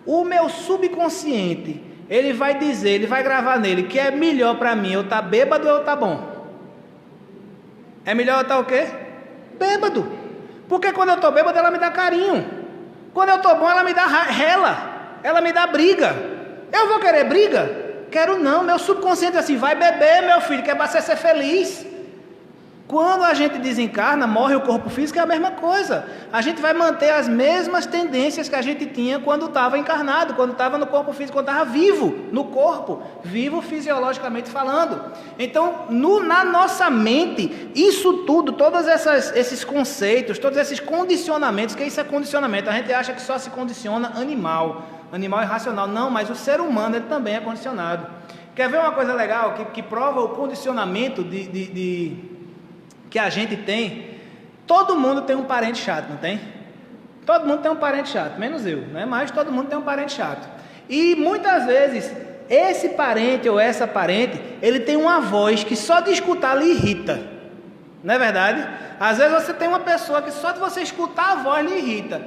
O meu subconsciente, ele vai dizer, ele vai gravar nele que é melhor para mim eu estar bêbado ou eu estar bom. É melhor eu estar o quê? Bêbado. Porque quando eu estou bêbado, ela me dá carinho. Quando eu estou bom, ela me dá rela. Ela me dá briga. Eu vou querer briga? Quero não. Meu subconsciente é assim, vai beber, meu filho, que é para você ser feliz. Quando a gente desencarna, morre o corpo físico, é a mesma coisa. A gente vai manter as mesmas tendências que a gente tinha quando estava encarnado, quando estava no corpo físico, quando estava vivo, no corpo, vivo fisiologicamente falando. Então, na nossa mente, isso tudo, todos esses conceitos, todos esses condicionamentos, que isso é condicionamento, a gente acha que só se condiciona animal é racional. Não, mas o ser humano ele também é condicionado. Quer ver uma coisa legal que prova o condicionamento que a gente tem? Todo mundo tem um parente chato, não tem? Todo mundo tem um parente chato, menos eu, né? Mas todo mundo tem um parente chato. E muitas vezes, esse parente ou essa parente, ele tem uma voz que só de escutar lhe irrita. Não é verdade? Às vezes você tem uma pessoa que só de você escutar a voz lhe irrita.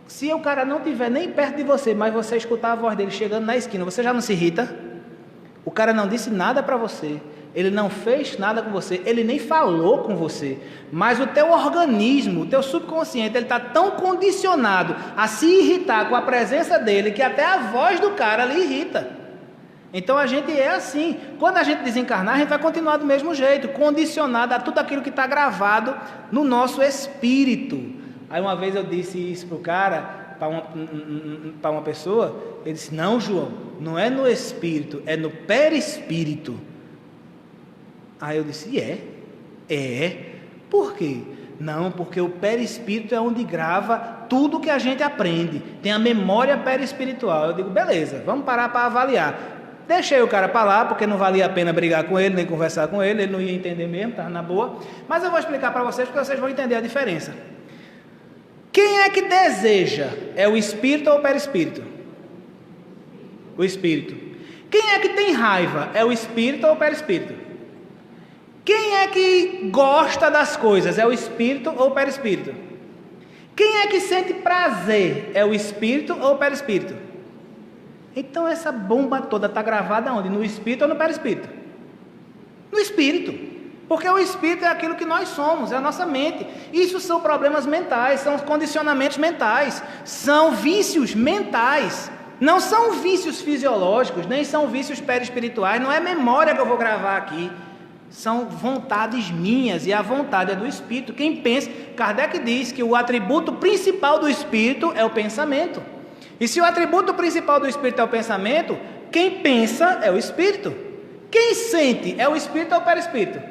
Se o cara não estiver nem perto de você, mas você escutar a voz dele chegando na esquina, você já não se irrita? O cara não disse nada para você. Ele não fez nada com você, ele nem falou com você, mas o teu organismo, o teu subconsciente, ele está tão condicionado a se irritar com a presença dele, que até a voz do cara lhe irrita. Então a gente é assim. Quando a gente desencarnar, a gente vai continuar do mesmo jeito, condicionado a tudo aquilo que está gravado no nosso espírito. Aí uma vez eu disse isso para o cara, para uma pessoa, ele disse, não, João, não é no espírito, é no perispírito. Aí eu disse, por quê? Não, porque o perispírito é onde grava tudo que a gente aprende, tem a memória perispiritual. Eu digo, beleza, vamos parar para avaliar. Deixei o cara para lá, porque não valia a pena brigar com ele, nem conversar com ele não ia entender mesmo, estava na boa. Mas eu vou explicar para vocês, porque vocês vão entender a diferença. Quem é que deseja? É o espírito ou o perispírito? O espírito. Quem é que tem raiva? É o espírito ou o perispírito? Quem é que gosta das coisas? É o espírito ou o perispírito? Quem é que sente prazer? É o espírito ou o perispírito? Então essa bomba toda está gravada onde? No espírito ou no perispírito? No espírito. Porque o espírito é aquilo que nós somos, é a nossa mente. Isso são problemas mentais, são condicionamentos mentais, são vícios mentais. Não são vícios fisiológicos, nem são vícios perispirituais, não é memória que eu vou gravar aqui. São vontades minhas, e a vontade é do espírito. Quem pensa, Kardec diz que o atributo principal do espírito é o pensamento. E se o atributo principal do espírito é o pensamento, quem pensa é o espírito. Quem sente é o espírito ou o perispírito?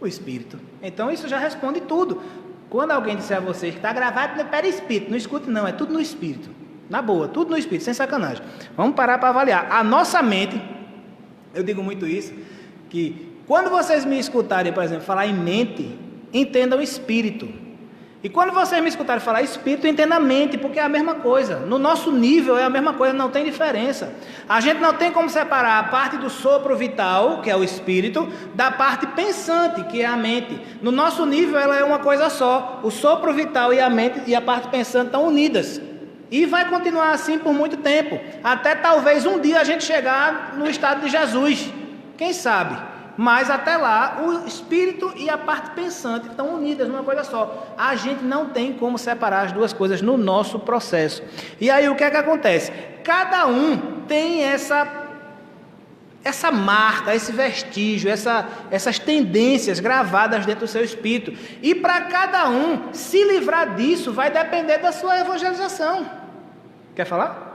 O espírito. Então isso já responde tudo. Quando alguém disser a vocês que está gravado no perispírito, não escute não, é tudo no espírito. Na boa, tudo no espírito, sem sacanagem. Vamos parar para avaliar. A nossa mente, eu digo muito isso, que quando vocês me escutarem, por exemplo, falar em mente, entendam espírito. E quando vocês me escutarem falar espírito, entendam a mente, porque é a mesma coisa. No nosso nível é a mesma coisa, não tem diferença. A gente não tem como separar a parte do sopro vital, que é o espírito, da parte pensante, que é a mente. No nosso nível ela é uma coisa só. O sopro vital e a mente e a parte pensante estão unidas. E vai continuar assim por muito tempo, até talvez um dia a gente chegar no estado de Jesus, quem sabe? Mas até lá, o espírito e a parte pensante estão unidas numa coisa só. A gente não tem como separar as duas coisas no nosso processo. E aí o que é que acontece? Cada um tem essa marca, esse vestígio, essas tendências gravadas dentro do seu espírito. E para cada um se livrar disso vai depender da sua evangelização. Quer falar?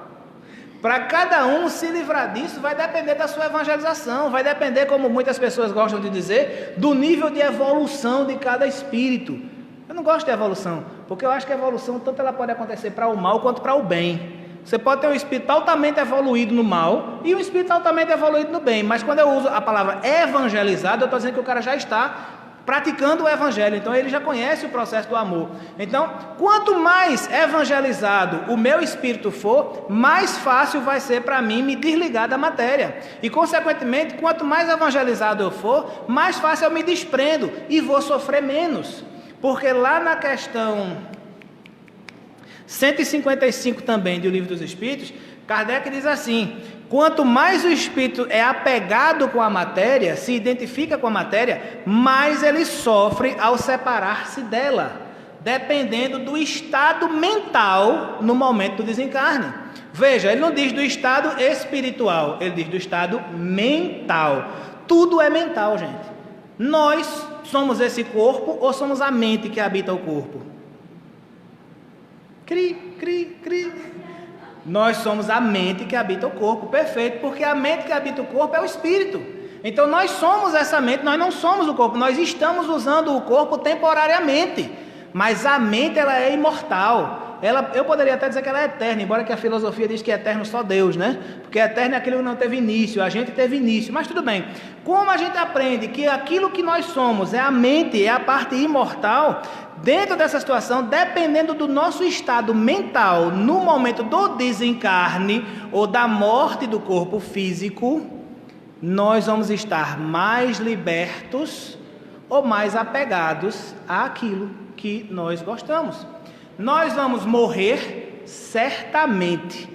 Para cada um se livrar disso vai depender da sua evangelização, vai depender, como muitas pessoas gostam de dizer, do nível de evolução de cada espírito. Eu não gosto de evolução, porque eu acho que a evolução tanto ela pode acontecer para o mal quanto para o bem. Você pode ter um espírito altamente evoluído no mal e um espírito altamente evoluído no bem, mas quando eu uso a palavra evangelizado, eu estou dizendo que o cara já está praticando o evangelho, então ele já conhece o processo do amor. Então, quanto mais evangelizado o meu espírito for, mais fácil vai ser para mim me desligar da matéria. E, consequentemente, quanto mais evangelizado eu for, mais fácil eu me desprendo e vou sofrer menos. Porque lá na questão 155 também do Livro dos Espíritos, Kardec diz assim: quanto mais o espírito é apegado com a matéria, se identifica com a matéria, mais ele sofre ao separar-se dela, dependendo do estado mental no momento do desencarne. Veja, ele não diz do estado espiritual, ele diz do estado mental. Tudo é mental, gente. Nós somos esse corpo ou somos a mente que habita o corpo? Cri, cri, cri. Nós somos a mente que habita o corpo, perfeito, porque a mente que habita o corpo é o espírito. Então nós somos essa mente, nós não somos o corpo, nós estamos usando o corpo temporariamente, mas a mente ela é imortal. Eu poderia até dizer que ela é eterna, embora que a filosofia diz que é eterno só Deus, né? Porque eterno é aquilo que não teve início, a gente teve início, mas tudo bem. Como a gente aprende que aquilo que nós somos é a mente, é a parte imortal, dentro dessa situação, dependendo do nosso estado mental, no momento do desencarne ou da morte do corpo físico, nós vamos estar mais libertos ou mais apegados àquilo que nós gostamos. Nós vamos morrer, certamente,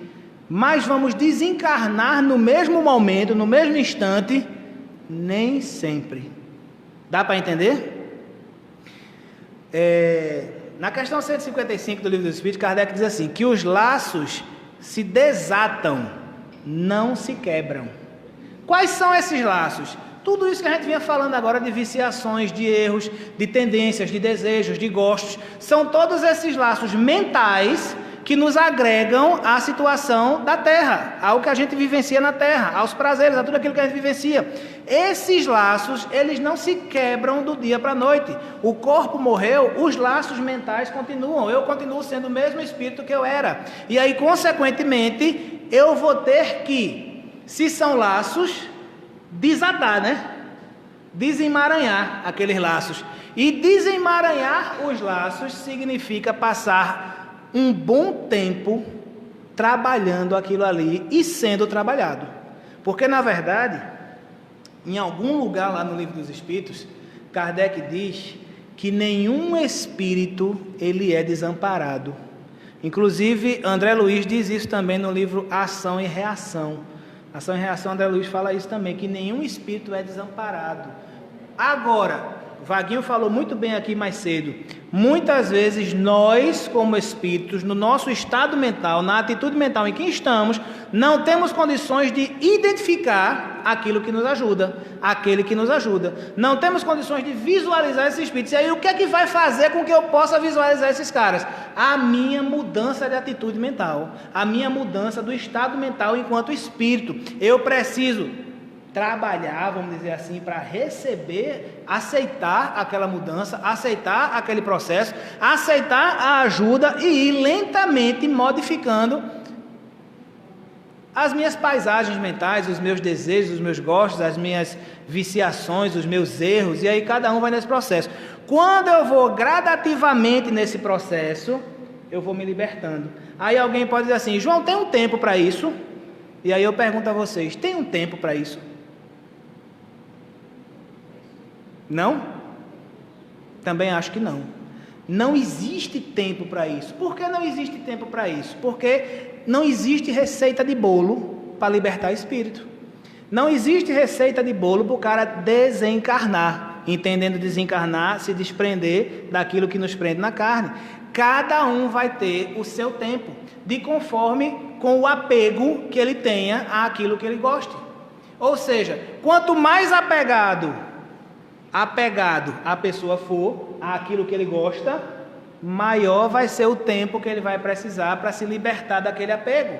mas vamos desencarnar no mesmo momento, no mesmo instante, nem sempre. Dá para entender? Na questão 155 do Livro dos Espíritos, Kardec diz assim, que os laços se desatam, não se quebram. Quais são esses laços? Tudo isso que a gente vinha falando agora de viciações, de erros, de tendências, de desejos, de gostos, são todos esses laços mentais que nos agregam à situação da Terra, ao que a gente vivencia na Terra, aos prazeres, a tudo aquilo que a gente vivencia. Esses laços, eles não se quebram do dia para a noite. O corpo morreu, os laços mentais continuam. Eu continuo sendo o mesmo espírito que eu era. E aí, consequentemente, eu vou ter que, se são laços, desatar, né? Desemaranhar aqueles laços. E desemaranhar os laços significa passar um bom tempo trabalhando aquilo ali e sendo trabalhado. Porque, na verdade, Em algum lugar lá no Livro dos Espíritos, Kardec diz que nenhum espírito ele é desamparado. Inclusive, André Luiz diz isso também no livro Ação e Reação. Ação e Reação, André Luiz fala isso também, que nenhum espírito é desamparado. Agora, Vaguinho falou muito bem aqui mais cedo, muitas vezes nós, como espíritos, no nosso estado mental, na atitude mental em que estamos, não temos condições de identificar aquilo que nos ajuda, aquele que nos ajuda. Não temos condições de visualizar esses espíritos. E aí o que é que vai fazer com que eu possa visualizar esses caras? A minha mudança de atitude mental, a minha mudança do estado mental enquanto espírito. Eu preciso trabalhar, vamos dizer assim, para receber, aceitar aquela mudança, aceitar aquele processo, aceitar a ajuda e ir lentamente modificando as minhas paisagens mentais, os meus desejos, os meus gostos, as minhas viciações, os meus erros, e aí cada um vai nesse processo. Quando eu vou gradativamente nesse processo, eu vou me libertando. Aí alguém pode dizer assim, João, tem um tempo para isso? E aí eu pergunto a vocês, tem um tempo para isso? Não? Também acho que não. Não existe tempo para isso. Por que não existe tempo para isso? Porque não existe receita de bolo para libertar espírito. Não existe receita de bolo para o cara desencarnar. Entendendo desencarnar, se desprender daquilo que nos prende na carne. Cada um vai ter o seu tempo, de conforme com o apego que ele tenha àquilo que ele goste. Ou seja, quanto mais apegado a pessoa for àquilo que ele gosta, maior vai ser o tempo que ele vai precisar para se libertar daquele apego.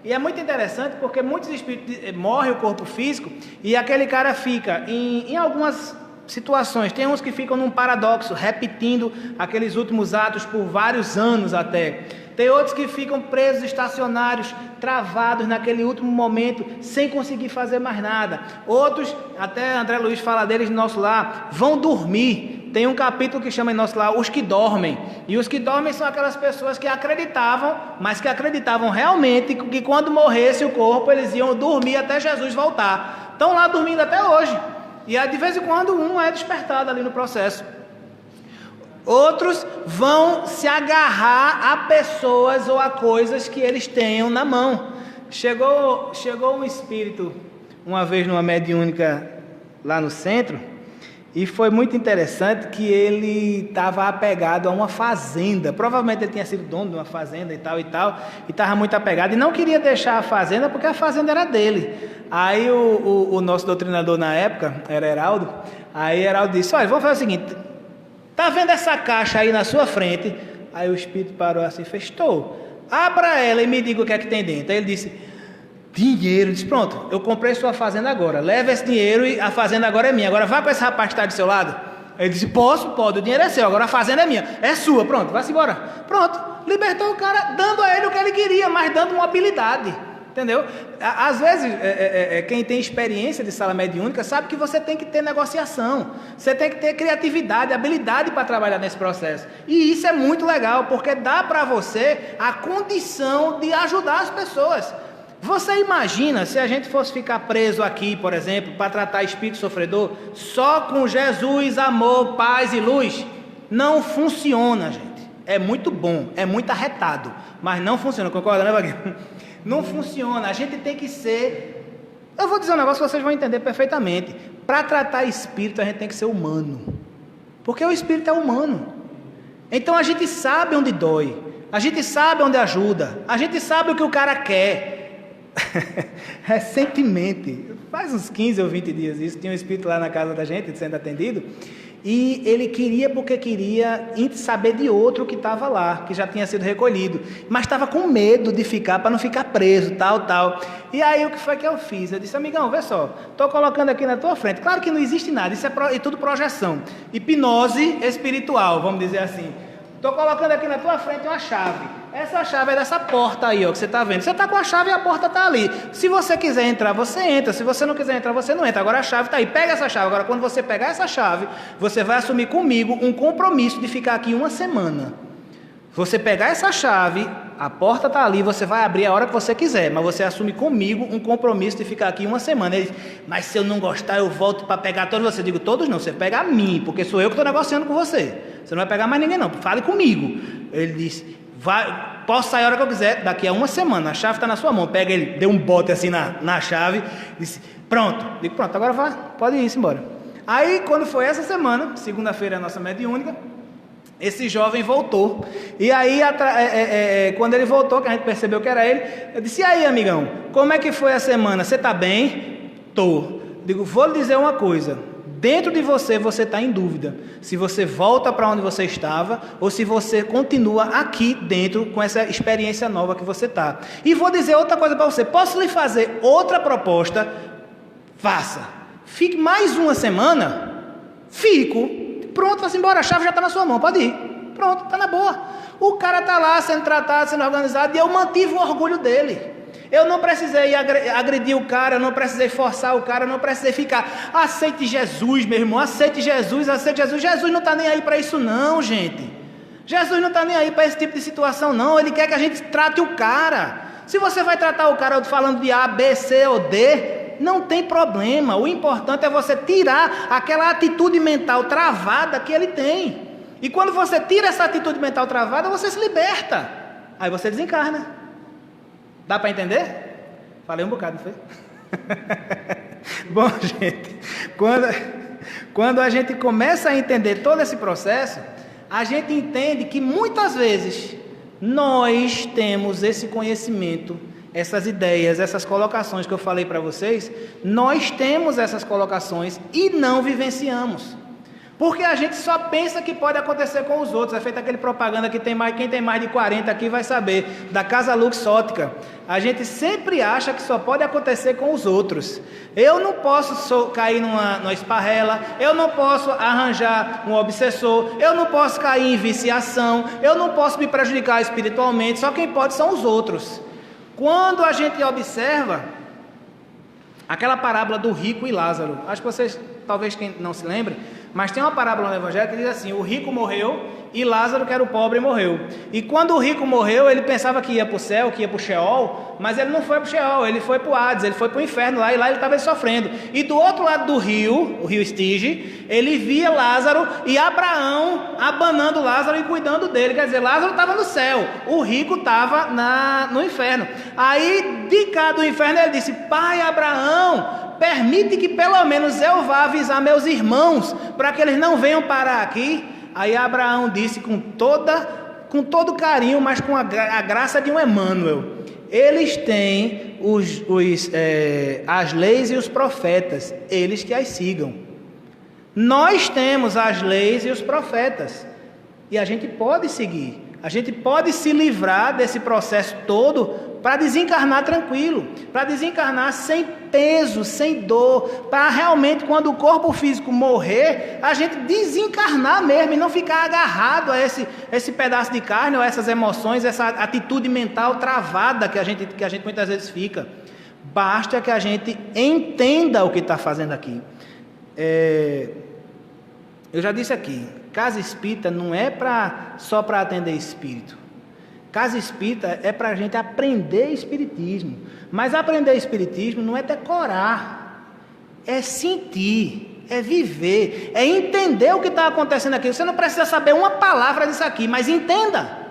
E é muito interessante porque muitos espíritos morrem o corpo físico e aquele cara fica em algumas situações, tem uns que ficam num paradoxo, repetindo aqueles últimos atos por vários anos até. Tem outros que ficam presos, estacionários, travados naquele último momento, sem conseguir fazer mais nada. Outros, até André Luiz fala deles no nosso lar, vão dormir. Tem um capítulo que chama em nosso lar os que dormem. E os que dormem são aquelas pessoas que acreditavam, mas que acreditavam realmente que quando morresse o corpo, eles iam dormir até Jesus voltar. Estão lá dormindo até hoje. E aí, de vez em quando um é despertado ali no processo. Outros vão se agarrar a pessoas ou a coisas que eles tenham na mão. Chegou um espírito uma vez numa mediúnica lá no centro, e foi muito interessante que ele estava apegado a uma fazenda. Provavelmente ele tinha sido dono de uma fazenda e tal, e estava muito apegado, e não queria deixar a fazenda porque a fazenda era dele. Aí o nosso doutrinador na época, era Heraldo, aí Heraldo disse, olha, vamos fazer o seguinte, tá vendo essa caixa aí na sua frente? Aí o espírito parou assim, fez, estou, abra ela e me diga o que é que tem dentro. Aí ele disse, dinheiro. Disse, pronto, eu comprei sua fazenda agora, leva esse dinheiro e a fazenda agora é minha, agora vá com esse rapaz que está do seu lado. Ele disse, pode, o dinheiro é seu, agora a fazenda é minha, é sua, pronto, vai-se embora. Pronto, libertou o cara, dando a ele o que ele queria, mas dando uma habilidade. Entendeu? Às vezes, quem tem experiência de sala mediúnica sabe que você tem que ter negociação, você tem que ter criatividade, habilidade para trabalhar nesse processo. E isso é muito legal, porque dá para você a condição de ajudar as pessoas. Você imagina se a gente fosse ficar preso aqui, por exemplo, para tratar espírito sofredor, só com Jesus, amor, paz e luz? Não funciona, gente. É muito bom, é muito arretado, mas não funciona. Concorda, né, Vaguinho? Não funciona, a gente tem que ser... Eu vou dizer um negócio que vocês vão entender perfeitamente. Para tratar espírito, a gente tem que ser humano. Porque o espírito é humano. Então a gente sabe onde dói. A gente sabe onde ajuda. A gente sabe o que o cara quer. Recentemente, faz uns 15 ou 20 dias isso, tinha um espírito lá na casa da gente, sendo atendido. E ele queria porque queria saber de outro que estava lá, que já tinha sido recolhido, mas estava com medo de ficar, para não ficar preso, tal. E aí o que foi que eu fiz? Eu disse, amigão, vê só, estou colocando aqui na tua frente, claro que não existe nada, isso é tudo projeção, hipnose espiritual, vamos dizer assim. Estou colocando aqui na tua frente uma chave. Essa chave é dessa porta aí, ó, que você está vendo. Você está com a chave e a porta está ali. Se você quiser entrar, você entra. Se você não quiser entrar, você não entra. Agora a chave está aí. Pega essa chave. Agora, quando você pegar essa chave, você vai assumir comigo um compromisso de ficar aqui uma semana. Você pegar essa chave, a porta está ali, você vai abrir a hora que você quiser, mas você assume comigo um compromisso de ficar aqui uma semana. Ele disse, mas se eu não gostar, eu volto para pegar todos vocês. Eu digo, todos não, você pega a mim, porque sou eu que estou negociando com você. Você não vai pegar mais ninguém não, fale comigo. Ele disse, posso sair a hora que eu quiser, daqui a uma semana, a chave está na sua mão. Pega ele, deu um bote assim na chave, disse, pronto. Digo, pronto, agora vai, pode ir embora. Aí, quando foi essa semana, segunda-feira é a nossa mediúnica, esse jovem voltou, e aí quando ele voltou, que a gente percebeu que era ele, eu disse, e aí amigão, como é que foi a semana, você está bem? Tô. Digo, vou lhe dizer uma coisa, dentro de você, você está em dúvida, se você volta para onde você estava, ou se você continua aqui dentro, com essa experiência nova que você está. E vou dizer outra coisa para você, posso lhe fazer outra proposta? Faça, fique mais uma semana, fico, pronto, vai-se embora, a chave já está na sua mão, pode ir. Pronto, está na boa. O cara está lá sendo tratado, sendo organizado, e eu mantive o orgulho dele. Eu não precisei agredir o cara, eu não precisei forçar o cara, eu não precisei ficar, aceite Jesus, meu irmão, aceite Jesus, aceite Jesus. Jesus não está nem aí para isso não, gente. Jesus não está nem aí para esse tipo de situação não, ele quer que a gente trate o cara. Se você vai tratar o cara falando de A, B, C ou D, não tem problema, o importante é você tirar aquela atitude mental travada que ele tem, e quando você tira essa atitude mental travada, você se liberta, aí você desencarna. Dá para entender? Falei um bocado, não foi? Bom, gente, quando a gente começa a entender todo esse processo, a gente entende que muitas vezes nós temos esse conhecimento, essas ideias, essas colocações que eu falei para vocês, nós temos essas colocações e não vivenciamos. Porque a gente só pensa que pode acontecer com os outros. É feita aquele propaganda que quem tem mais de 40 aqui vai saber, da Casa Luxótica. A gente sempre acha que só pode acontecer com os outros. Eu não posso cair numa esparrela, eu não posso arranjar um obsessor, eu não posso cair em viciação, eu não posso me prejudicar espiritualmente, só quem pode são os outros. Quando a gente observa aquela parábola do rico e Lázaro, acho que vocês, talvez quem não se lembre, mas tem uma parábola no Evangelho que diz assim, o rico morreu e Lázaro, que era o pobre, morreu. E quando o rico morreu, ele pensava que ia para o céu, que ia para o Sheol, mas ele não foi para o Sheol, ele foi para o Hades, ele foi para o inferno lá, e lá ele estava sofrendo. E do outro lado do rio, o rio Estige, ele via Lázaro e Abraão abanando Lázaro e cuidando dele. Quer dizer, Lázaro estava no céu, o rico estava no inferno. Aí, de cá do inferno, ele disse, pai Abraão, permite que pelo menos eu vá avisar meus irmãos, para que eles não venham parar aqui. Aí Abraão disse com todo carinho, mas com a graça de um Emmanuel, eles têm as leis e os profetas, eles que as sigam. Nós temos as leis e os profetas, e a gente pode seguir, a gente pode se livrar desse processo todo, para desencarnar tranquilo, para desencarnar sem peso, sem dor, para realmente quando o corpo físico morrer, a gente desencarnar mesmo e não ficar agarrado a esse pedaço de carne, ou essas emoções, essa atitude mental travada que a gente muitas vezes fica. Basta que a gente entenda o que está fazendo aqui. Eu já disse aqui, casa espírita não é só para atender espírito. Casa espírita é para a gente aprender espiritismo, mas aprender espiritismo não é decorar, é sentir, é viver, é entender o que está acontecendo aqui. Você não precisa saber uma palavra disso aqui, mas entenda.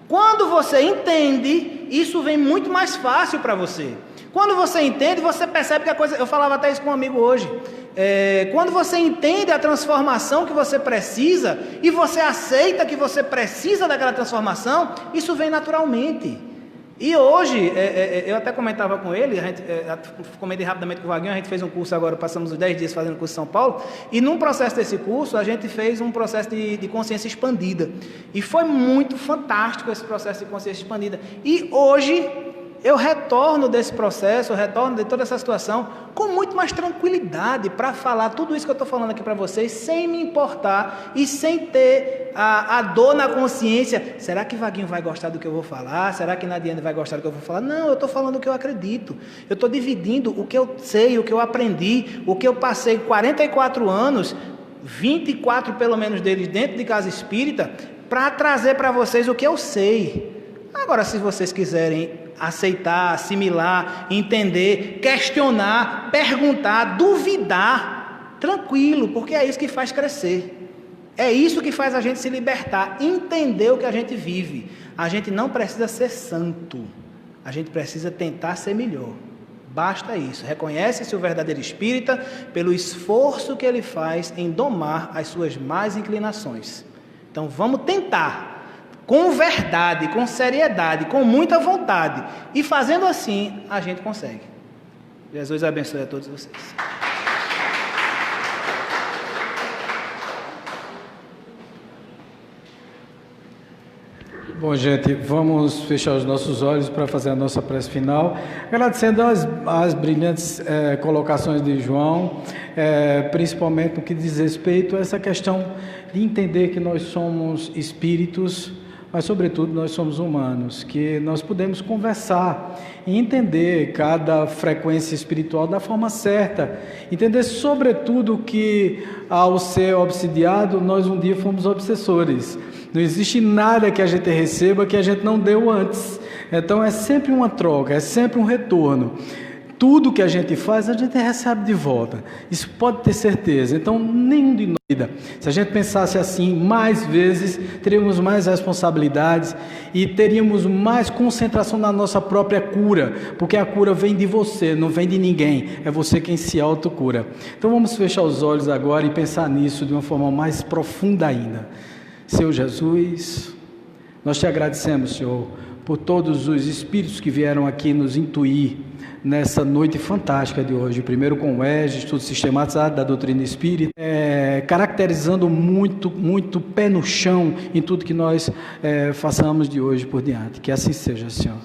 Quando você entende, isso vem muito mais fácil para você. Quando você entende, você percebe que a coisa... Eu falava até isso com um amigo hoje. Quando você entende a transformação que você precisa e você aceita que você precisa daquela transformação, isso vem naturalmente. E hoje, eu até comentava com ele, comentei rapidamente com o Vaguinho, a gente fez um curso agora, passamos os 10 dias fazendo curso em São Paulo, e num processo desse curso, a gente fez um processo de consciência expandida. E foi muito fantástico esse processo de consciência expandida. E hoje... eu retorno desse processo, eu retorno de toda essa situação com muito mais tranquilidade para falar tudo isso que eu estou falando aqui para vocês, sem me importar e sem ter a dor na consciência. Será que Vaguinho vai gostar do que eu vou falar? Será que Nadiane vai gostar do que eu vou falar? Não, eu estou falando o que eu acredito. Eu estou dividindo o que eu sei, o que eu aprendi, o que eu passei 44 anos, 24 pelo menos deles dentro de casa espírita, para trazer para vocês o que eu sei. Agora, se vocês quiserem aceitar, assimilar, entender, questionar, perguntar, duvidar, tranquilo, porque é isso que faz crescer. É isso que faz a gente se libertar, entender o que a gente vive. A gente não precisa ser santo, a gente precisa tentar ser melhor. Basta isso. Reconhece-se o verdadeiro espírita pelo esforço que ele faz em domar as suas más inclinações. Então vamos tentar, com verdade, com seriedade, com muita vontade. E fazendo assim, a gente consegue. Jesus abençoe a todos vocês. Bom, gente, vamos fechar os nossos olhos para fazer a nossa prece final, agradecendo as brilhantes colocações de João, principalmente no que diz respeito a essa questão de entender que nós somos espíritos, mas sobretudo nós somos humanos, que nós podemos conversar e entender cada frequência espiritual da forma certa, entender sobretudo que ao ser obsidiado nós um dia fomos obsessores. Não existe nada que a gente receba que a gente não deu antes. Então é sempre uma troca, é sempre um retorno. Tudo que a gente faz, a gente recebe de volta. Isso pode ter certeza. Então, nenhum de nós. Se a gente pensasse assim mais vezes, teríamos mais responsabilidades e teríamos mais concentração na nossa própria cura, porque a cura vem de você, não vem de ninguém. É você quem se autocura. Então, vamos fechar os olhos agora e pensar nisso de uma forma mais profunda ainda. Senhor Jesus, nós te agradecemos, Senhor, por todos os espíritos que vieram aqui nos intuir nessa noite fantástica de hoje. Primeiro com o EJA, estudo sistematizado da doutrina espírita, caracterizando muito pé no chão em tudo que nós façamos de hoje por diante. Que assim seja, Senhor.